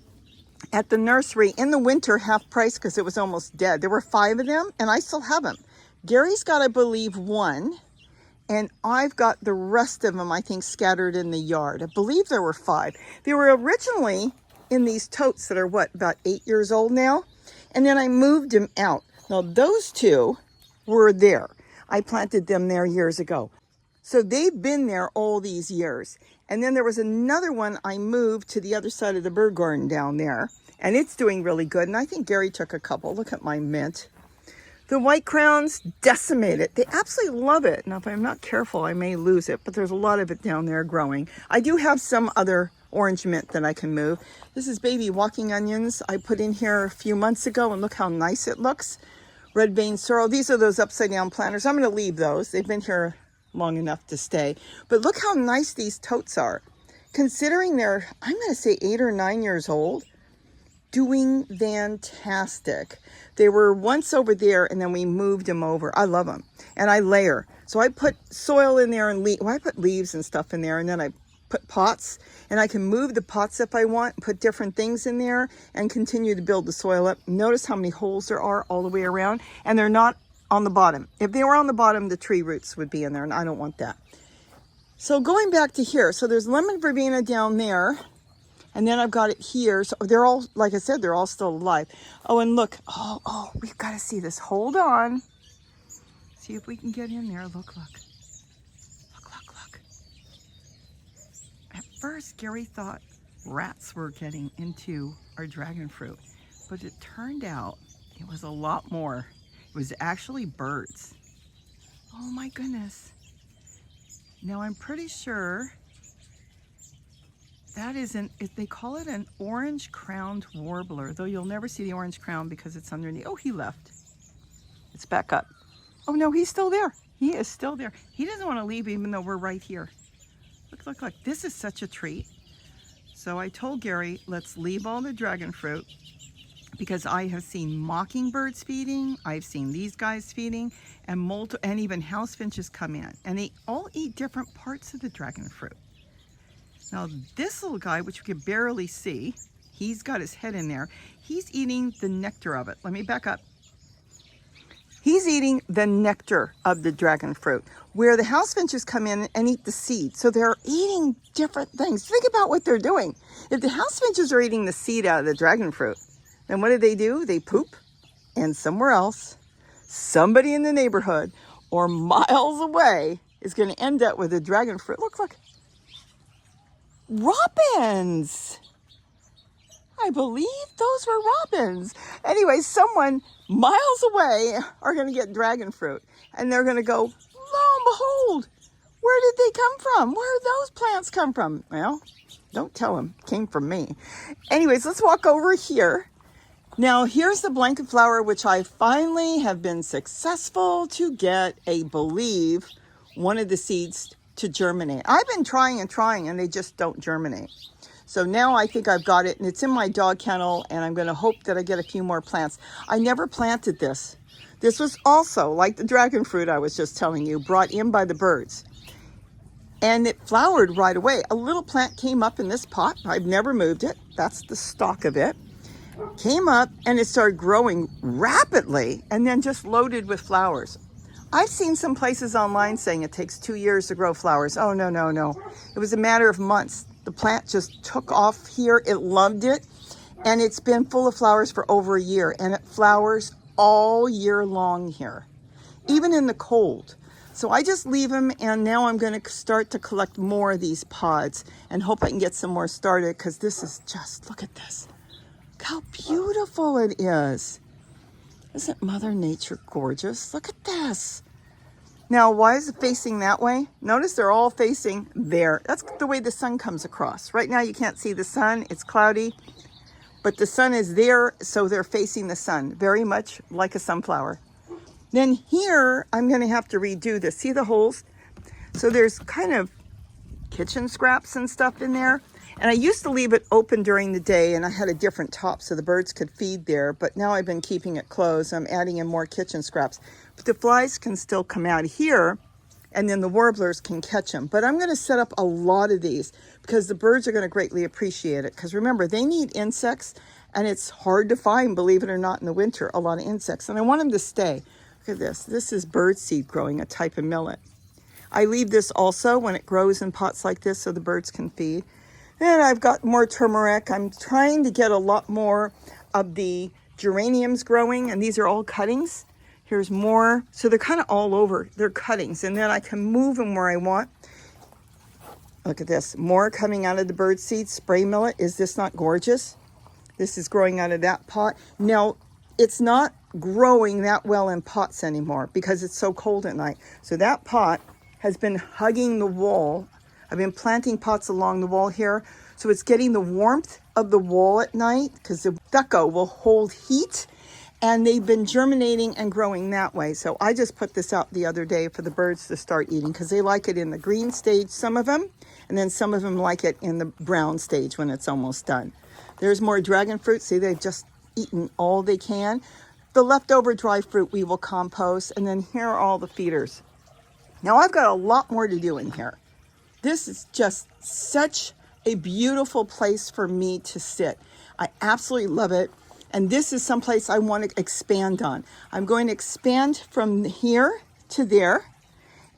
at the nursery in the winter, half price, because it was almost dead. There were 5 of them, and I still have them. Gary's got, I believe, 1, and I've got the rest of them, I think, scattered in the yard. I believe there were 5. They were originally in these totes that are, about 8 years old now, and then I moved them out. Now, those 2 were there. I planted them there years ago. So they've been there all these years. And then there was another one I moved to the other side of the bird garden down there. And it's doing really good. And I think Gary took a couple. Look at my mint. The white crowns, decimated. They absolutely love it. Now, if I'm not careful, I may lose it. But there's a lot of it down there growing. I do have some other orange mint that I can move. This is baby walking onions I put in here a few months ago. And look how nice it looks. Red vein sorrel. These are those upside down planters. I'm going to leave those. They've been here long enough to stay. But look how nice these totes are. Considering they're, I'm going to say 8 or 9 years old, doing fantastic. They were once over there, and then we moved them over. I love them. And I layer. So I put soil in there and I put leaves and stuff in there, and then I put pots, and I can move the pots if I want, put different things in there, and continue to build the soil up. Notice how many holes there are all the way around, and they're not on the bottom. If they were on the bottom, the tree roots would be in there, and I don't want that. So going back to here, so there's lemon verbena down there, and then I've got it here. So they're all, like I said, they're all still alive. Oh, and look, oh, we've got to see this. Hold on. See if we can get in there. Look. At first, Gary thought rats were getting into our dragon fruit, but it turned out it was a lot more. It was actually birds. Oh my goodness. Now I'm pretty sure that isn't, they call it an orange-crowned warbler, though you'll never see the orange crown because it's underneath. Oh, he left. It's back up. Oh no, he's still there. He is still there. He doesn't want to leave even though we're right here. Look. This is such a treat. So I told Gary, let's leave all the dragon fruit because I have seen mockingbirds feeding. I've seen these guys feeding, and even house finches come in, and they all eat different parts of the dragon fruit. Now this little guy, which you can barely see, he's got his head in there. He's eating the nectar of it. Let me back up. He's eating the nectar of the dragon fruit, where the house finches come in and eat the seed. So they're eating different things. Think about what they're doing. If the house finches are eating the seed out of the dragon fruit, then what do? They poop, and somewhere else, somebody in the neighborhood or miles away is going to end up with a dragon fruit. Look. Robins. I believe those were robins. Anyway, someone miles away are going to get dragon fruit, and they're going to go, lo and behold, where did they come from? Where did those plants come from? Well, don't tell them. It came from me. Anyways, let's walk over here. Now, here's the blanket flower, which I finally have been successful to get believe one of the seeds to germinate. I've been trying, and they just don't germinate. So now I think I've got it, and it's in my dog kennel, and I'm going to hope that I get a few more plants. I never planted this. This was also, like the dragon fruit I was just telling you, brought in by the birds. And it flowered right away. A little plant came up in this pot. I've never moved it. That's the stalk of it. Came up, and it started growing rapidly, and then just loaded with flowers. I've seen some places online saying it takes 2 years to grow flowers. Oh, no. It was a matter of months. The plant just took off here. It loved it. And it's been full of flowers for over a year. And it flowers all year long here, even in the cold. So I just leave them. And now I'm going to start to collect more of these pods and hope I can get some more started, because this is just, look at this. Look how beautiful it is. Isn't Mother Nature gorgeous? Look at this. Now, why is it facing that way? Notice they're all facing there. That's the way the sun comes across. Right now you can't see the sun. It's cloudy. But the sun is there, so they're facing the sun. Very much like a sunflower. Then here, I'm going to have to redo this. See the holes? So there's kind of kitchen scraps and stuff in there. And I used to leave it open during the day, and I had a different top so the birds could feed there. But now I've been keeping it closed. I'm adding in more kitchen scraps. But the flies can still come out here, and then the warblers can catch them. But I'm going to set up a lot of these because the birds are going to greatly appreciate it. Because remember, they need insects, and it's hard to find, believe it or not, in the winter, a lot of insects. And I want them to stay. Look at this. This is birdseed growing, a type of millet. I leave this also when it grows in pots like this so the birds can feed. And I've got more turmeric. I'm trying to get a lot more of the geraniums growing, and these are all cuttings. Here's more. So they're kind of all over. They're cuttings, and then I can move them where I want. Look at this. More coming out of the birdseed spray millet. Is this not gorgeous? This is growing out of that pot. Now, it's not growing that well in pots anymore because it's so cold at night. So that pot has been hugging the wall. I've been planting pots along the wall here, so it's getting the warmth of the wall at night because the stucco will hold heat, and they've been germinating and growing that way. So I just put this out the other day for the birds to start eating because they like it in the green stage, some of them, and then some of them like it in the brown stage when it's almost done. There's more dragon fruit. See, they've just eaten all they can. The leftover dry fruit we will compost, and then here are all the feeders. Now I've got a lot more to do in here. This is just such a beautiful place for me to sit. I absolutely love it. And this is someplace I want to expand on. I'm going to expand from here to there.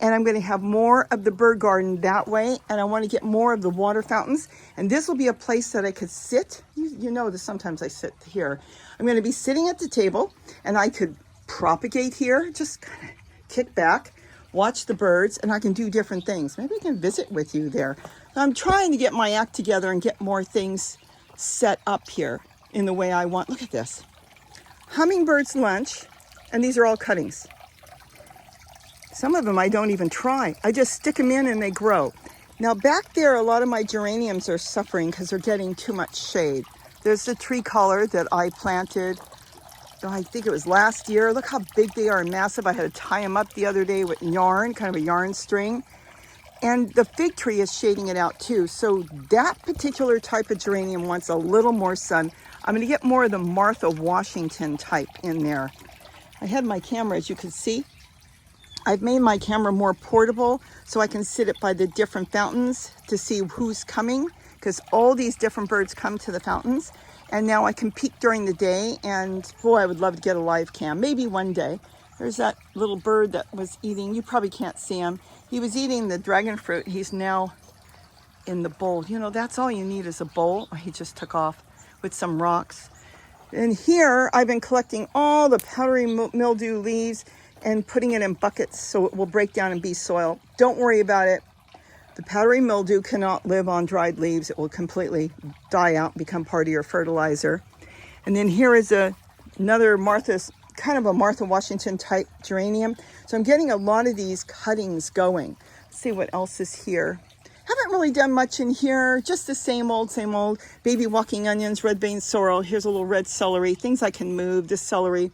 And I'm going to have more of the bird garden that way. And I want to get more of the water fountains. And this will be a place that I could sit. You know that sometimes I sit here. I'm going to be sitting at the table and I could propagate here. Just kind of kick back, watch the birds, and I can do different things. Maybe I can visit with you there. I'm trying to get my act together and get more things set up here in the way I want. Look at this. Hummingbirds lunch. And these are all cuttings. Some of them I don't even try. I just stick them in and they grow. Now back there, a lot of my geraniums are suffering because they're getting too much shade. There's the tree collar that I planted, I think it was last year. Look how big they are and massive. I had to tie them up the other day with yarn, kind of a yarn string. And the fig tree is shading it out too. So that particular type of geranium wants a little more sun. I'm going to get more of the Martha Washington type in there. I had my camera, as you can see. I've made my camera more portable so I can sit it by the different fountains to see who's coming, because all these different birds come to the fountains. And now I can peek during the day, and boy, I would love to get a live cam, maybe one day. There's that little bird that was eating, you probably can't see him. He was eating the dragon fruit. He's now in the bowl. You know, that's all you need is a bowl. He just took off with some rocks. And here I've been collecting all the powdery mildew leaves and putting it in buckets so it will break down and be soil. Don't worry about it. The powdery mildew cannot live on dried leaves. It will completely die out and become part of your fertilizer. And then here is another kind of a Martha Washington type geranium. So I'm getting a lot of these cuttings going. Let's see what else is here. Haven't really done much in here. Just the same old. Baby walking onions, red vein sorrel. Here's a little red celery. Things I can move. This celery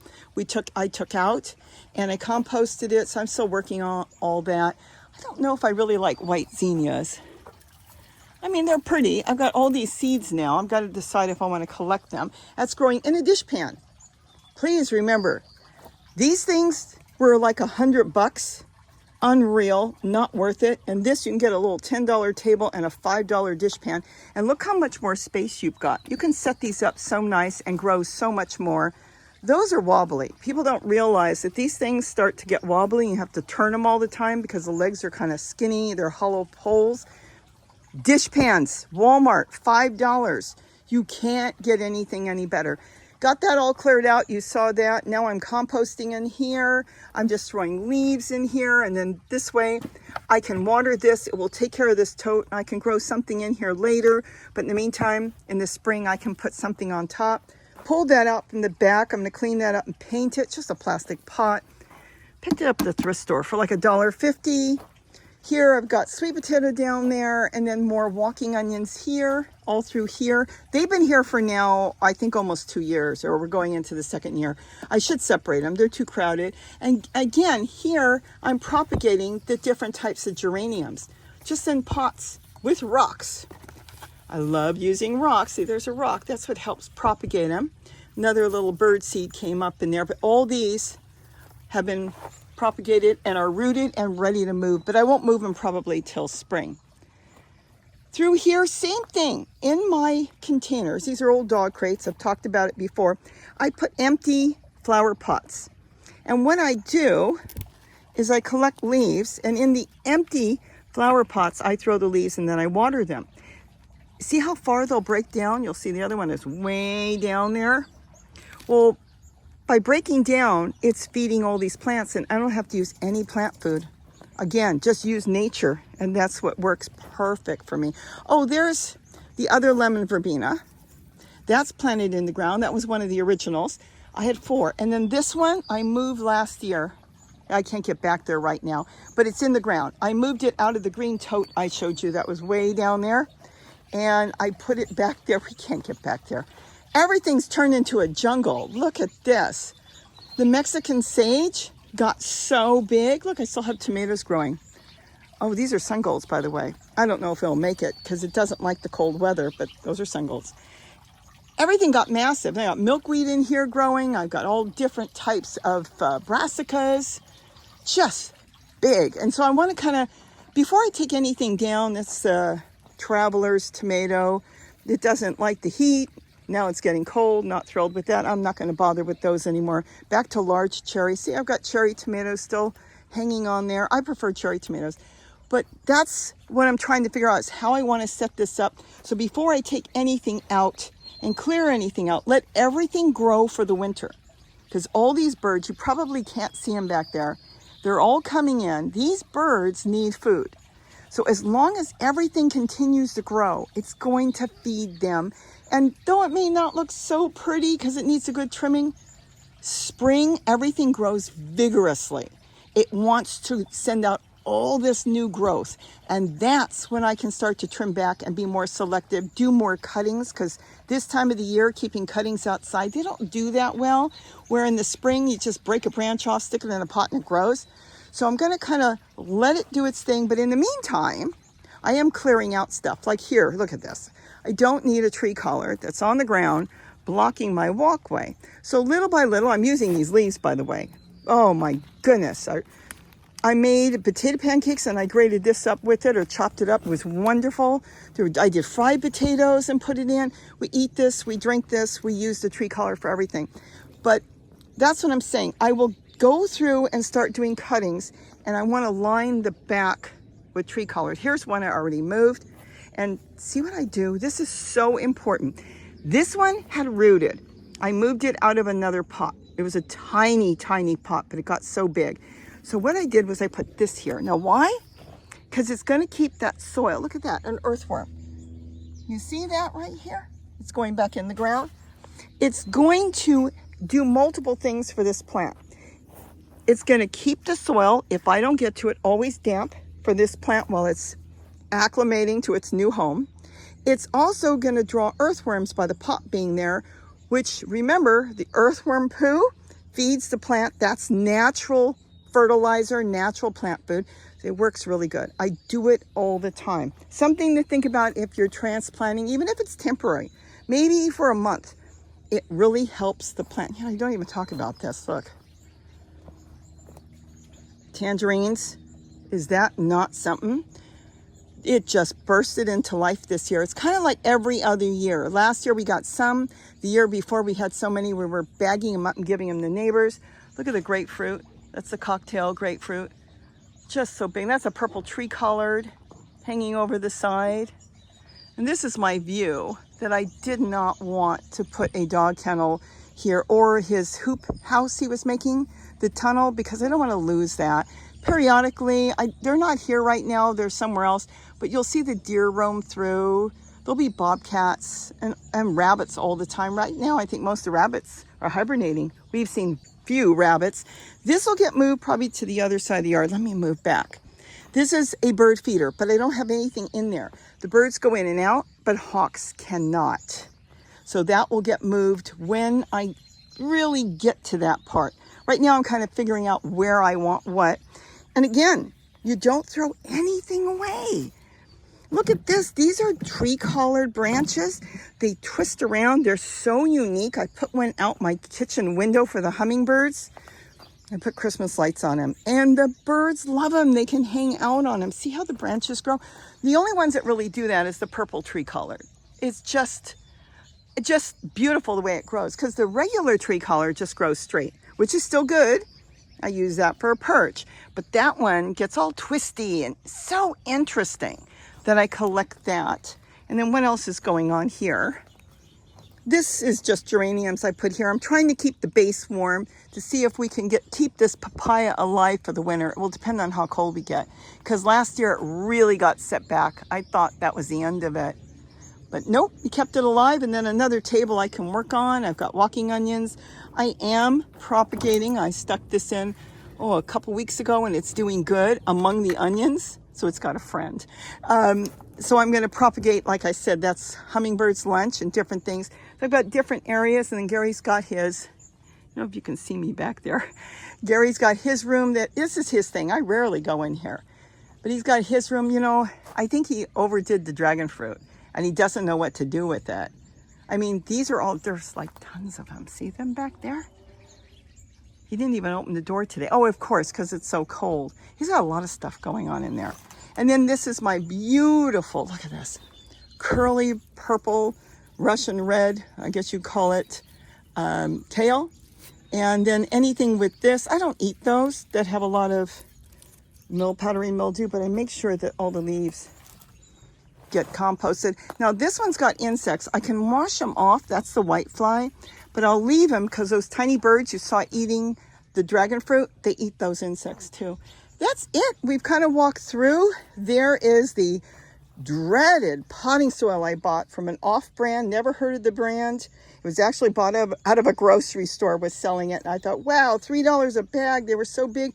I took out and I composted it. So I'm still working on all that. I don't know if I really like white zinnias. I mean, they're pretty. I've got all these seeds now. I've got to decide if I want to collect them. That's growing in a dishpan. Please remember, these things were like $100. Unreal, not worth it. And this, you can get a little $10 table and a $5 dishpan. And look how much more space you've got. You can set these up so nice and grow so much more. Those are wobbly. People don't realize that these things start to get wobbly. You have to turn them all the time because the legs are kind of skinny. They're hollow poles. Dishpans, Walmart, $5. You can't get anything any better. Got that all cleared out. You saw that. Now I'm composting in here. I'm just throwing leaves in here. And then this way I can water this. It will take care of this tote. I can grow something in here later. But in the meantime, in the spring, I can put something on top. Pulled that out from the back. I'm going to clean that up and paint it. Just a plastic pot. Picked it up at the thrift store for like $1.50. Here I've got sweet potato down there and then more walking onions here, all through here. They've been here for now, I think almost 2 years, or we're going into the second year. I should separate them, they're too crowded. And again, here I'm propagating the different types of geraniums, just in pots with rocks. I love using rocks. See, there's a rock, that's what helps propagate them. Another little bird seed came up in there, but all these have been propagated and are rooted and ready to move, but I won't move them probably till spring. Through here, same thing. In my containers, these are old dog crates, I've talked about it before, I put empty flower pots. And what I do is I collect leaves, and in the empty flower pots, I throw the leaves and then I water them. See how far they'll break down? You'll see the other one is way down there. Well, by breaking down, it's feeding all these plants, and I don't have to use any plant food. Again, just use nature, and that's what works perfect for me. Oh, there's the other lemon verbena. That's planted in the ground. That was one of the originals. I had 4. And then this one, I moved last year. I can't get back there right now, but it's in the ground. I moved it out of the green tote I showed you. That was way down there. And I put it back there. We can't get back there. Everything's turned into a jungle. Look at this. The Mexican sage got so big. Look, I still have tomatoes growing. Oh, these are sungolds, by the way. I don't know if it'll make it because it doesn't like the cold weather, but those are sungolds. Everything got massive. I got milkweed in here growing. I've got all different types of brassicas. Just big. And so I want to kind of before I take anything down, this Traveler's tomato, it doesn't like the heat. Now it's getting cold, not thrilled with that. I'm not going to bother with those anymore. Back to large cherry. See, I've got cherry tomatoes still hanging on there. I prefer cherry tomatoes. But that's what I'm trying to figure out, is how I want to set this up. So before I take anything out and clear anything out, let everything grow for the winter. Because all these birds, you probably can't see them back there. They're all coming in. These birds need food. So as long as everything continues to grow, it's going to feed them. And though it may not look so pretty because it needs a good trimming, spring, everything grows vigorously. It wants to send out all this new growth. And that's when I can start to trim back and be more selective, do more cuttings, because this time of the year, keeping cuttings outside, they don't do that well. Where in the spring, you just break a branch off, stick it in a pot, and it grows. So I'm going to kind of let it do its thing. But in the meantime, I am clearing out stuff. Like here, look at this. I don't need a tree collar that's on the ground blocking my walkway. So little by little, I'm using these leaves, by the way. Oh my goodness. I made potato pancakes and I grated this up with it, or chopped it up. It was wonderful. I did fried potatoes and put it in. We eat this, we drink this, we use the tree collar for everything. But that's what I'm saying. I will go through and start doing cuttings, and I want to line the back with tree collars. Here's one I already moved. And see what I do? This is so important. This one had rooted. I moved it out of another pot. It was a tiny, tiny pot, but it got so big. So what I did was I put this here. Now why? Because it's going to keep that soil. Look at that, an earthworm. You see that right here? It's going back in the ground. It's going to do multiple things for this plant. It's going to keep the soil, if I don't get to it, always damp for this plant while it's acclimating to its new home. It's also going to draw earthworms by the pot being there, which, remember, the earthworm poo feeds the plant. That's natural fertilizer, natural plant food. It works really good. I do it all the time. Something to think about if you're transplanting, even if it's temporary, maybe for a month. It really helps the plant. You know, you don't even talk about this. Look. Tangerines. Is that not something? It just bursted into life this year. It's kind of like every other year. Last year we got some. The year before we had so many we were bagging them up and giving them to neighbors. Look at the grapefruit. That's the cocktail grapefruit. Just so big. That's a purple tree collared hanging over the side. And this is my view that I did not want to put a dog kennel here, or his hoop house he was making, the tunnel, because I don't want to lose that. Periodically, they're not here right now, they're somewhere else, but you'll see the deer roam through. There'll be bobcats and rabbits all the time. Right now, I think most of the rabbits are hibernating. We've seen few rabbits. This will get moved probably to the other side of the yard. Let me move back. This is a bird feeder, but I don't have anything in there. The birds go in and out, but hawks cannot. So that will get moved when I really get to that part. Right now, I'm kind of figuring out where I want what. And again, you don't throw anything away. Look at this. These are tree collared branches. They twist around. They're so unique. I put one out my kitchen window for the hummingbirds. I put Christmas lights on them. And the birds love them. They can hang out on them. See how the branches grow? The only ones that really do that is the purple tree collared. It's just beautiful the way it grows, because the regular tree collar just grows straight, which is still good. I use that for a perch. But that one gets all twisty and so interesting that I collect that. And then what else is going on here? This is just geraniums I put here. I'm trying to keep the base warm to see if we can keep this papaya alive for the winter. It will depend on how cold we get, because last year it really got set back. I thought that was the end of it. But nope, we kept it alive. And then another table I can work on. I've got walking onions. I am propagating. I stuck this in, a couple weeks ago, and it's doing good among the onions. So it's got a friend. So I'm going to propagate, like I said, that's hummingbirds lunch and different things. So I've got different areas, and then Gary's got his, I don't know if you can see me back there. Gary's got his room this is his thing. I rarely go in here, but he's got his room. You know, I think he overdid the dragon fruit, and he doesn't know what to do with it. I mean, there's like tons of them. See them back there? He didn't even open the door today. Oh, of course, because it's so cold. He's got a lot of stuff going on in there. And then this is my beautiful, look at this, curly purple, Russian red, I guess you call it, tail. And then anything with this, I don't eat those that have a lot of powdery mildew, but I make sure that all the leaves get composted. Now this one's got insects. I can wash them off. That's the whitefly, but I'll leave them because those tiny birds you saw eating the dragon fruit, they eat those insects too. That's it. We've kind of walked through. There is the dreaded potting soil I bought from an off-brand, never heard of the brand. It was actually bought out of a grocery store, was selling it. And I thought, wow, $3 a bag. They were so big.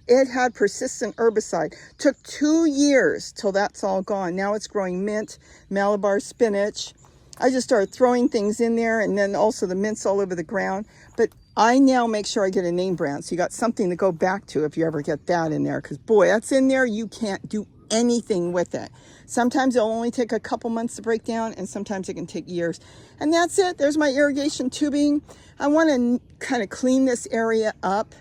It had persistent herbicide. Took 2 years till that's all gone. Now it's growing mint, Malabar spinach. I just started throwing things in there, and then also the mint's all over the ground. But I now make sure I get a name brand, so you got something to go back to if you ever get that in there. Because boy, that's in there, you can't do anything with it. Sometimes it'll only take a couple months to break down, and sometimes it can take years. And that's it. There's my irrigation tubing. I want to kind of clean this area up.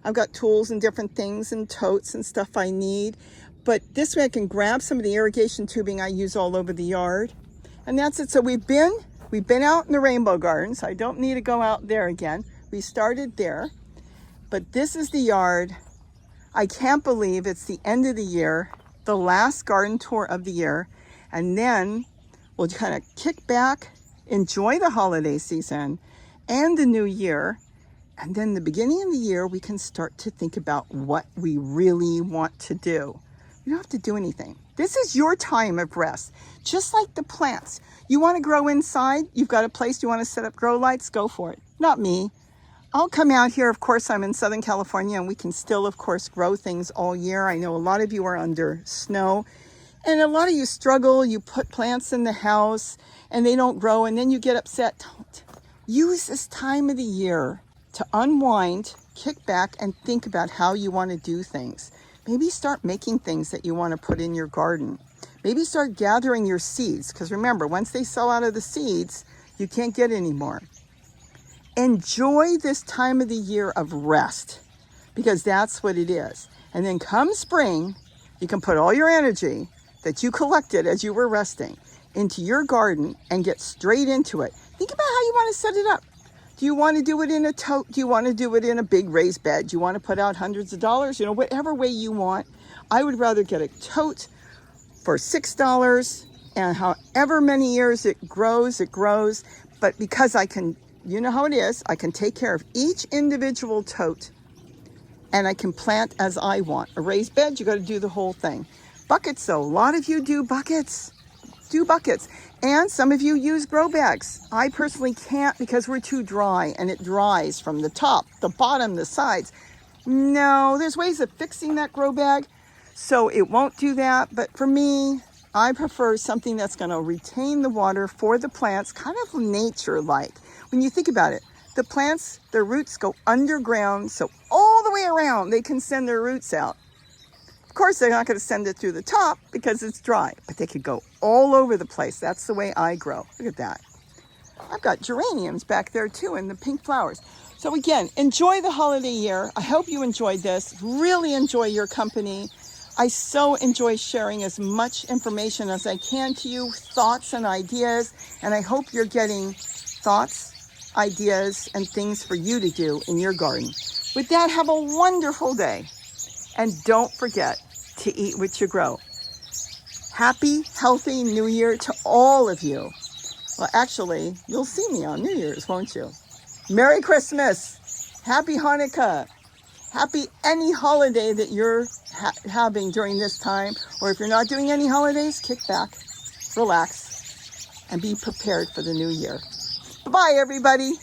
I've got tools and different things and totes and stuff I need. But this way I can grab some of the irrigation tubing I use all over the yard. And that's it. So we've been out in the rainbow gardens. I don't need to go out there again. We started there. But this is the yard. I can't believe it's the end of the year, the last garden tour of the year. And then we'll kind of kick back, enjoy the holiday season and the new year. And then the beginning of the year, we can start to think about what we really want to do. You don't have to do anything. This is your time of rest, just like the plants. You want to grow inside, you've got a place you want to set up grow lights, go for it. Not me. I'll come out here. Of course, I'm in Southern California, and we can still, of course, grow things all year. I know a lot of you are under snow, and a lot of you struggle. You put plants in the house, and they don't grow, and then you get upset. Don't. Use this time of the year to unwind, kick back, and think about how you want to do things. Maybe start making things that you want to put in your garden. Maybe start gathering your seeds, because remember, once they sell out of the seeds, you can't get any more. Enjoy this time of the year of rest, because that's what it is. And then come spring, you can put all your energy that you collected as you were resting into your garden and get straight into it. Think about how you want to set it up. Do you want to do it in a tote? Do you want to do it in a big raised bed? Do you want to put out hundreds of dollars? You know, whatever way you want. I would rather get a tote for $6, and however many years it grows. But because I can, you know how it is, I can take care of each individual tote, and I can plant as I want. A raised bed, you got to do the whole thing. Buckets though, a lot of you do buckets. And some of you use grow bags. I personally can't because we're too dry, and it dries from the top, the bottom, the sides. No, there's ways of fixing that grow bag, so it won't do that. But for me, I prefer something that's going to retain the water for the plants, kind of nature-like. When you think about it, the plants, their roots go underground, so all the way around they can send their roots out. Of course, they're not going to send it through the top because it's dry, but they could go all over the place. That's the way I grow. Look at that. I've got geraniums back there too, and the pink flowers. So again, enjoy the holiday year. I hope you enjoyed this. Really enjoy your company. I so enjoy sharing as much information as I can to you, thoughts and ideas, and I hope you're getting thoughts, ideas, and things for you to do in your garden. With that, have a wonderful day. And don't forget to eat what you grow. Happy, healthy New Year to all of you. Well, actually, you'll see me on New Year's, won't you? Merry Christmas. Happy Hanukkah. Happy any holiday that you're having during this time. Or if you're not doing any holidays, kick back, relax, and be prepared for the new year. Bye, everybody.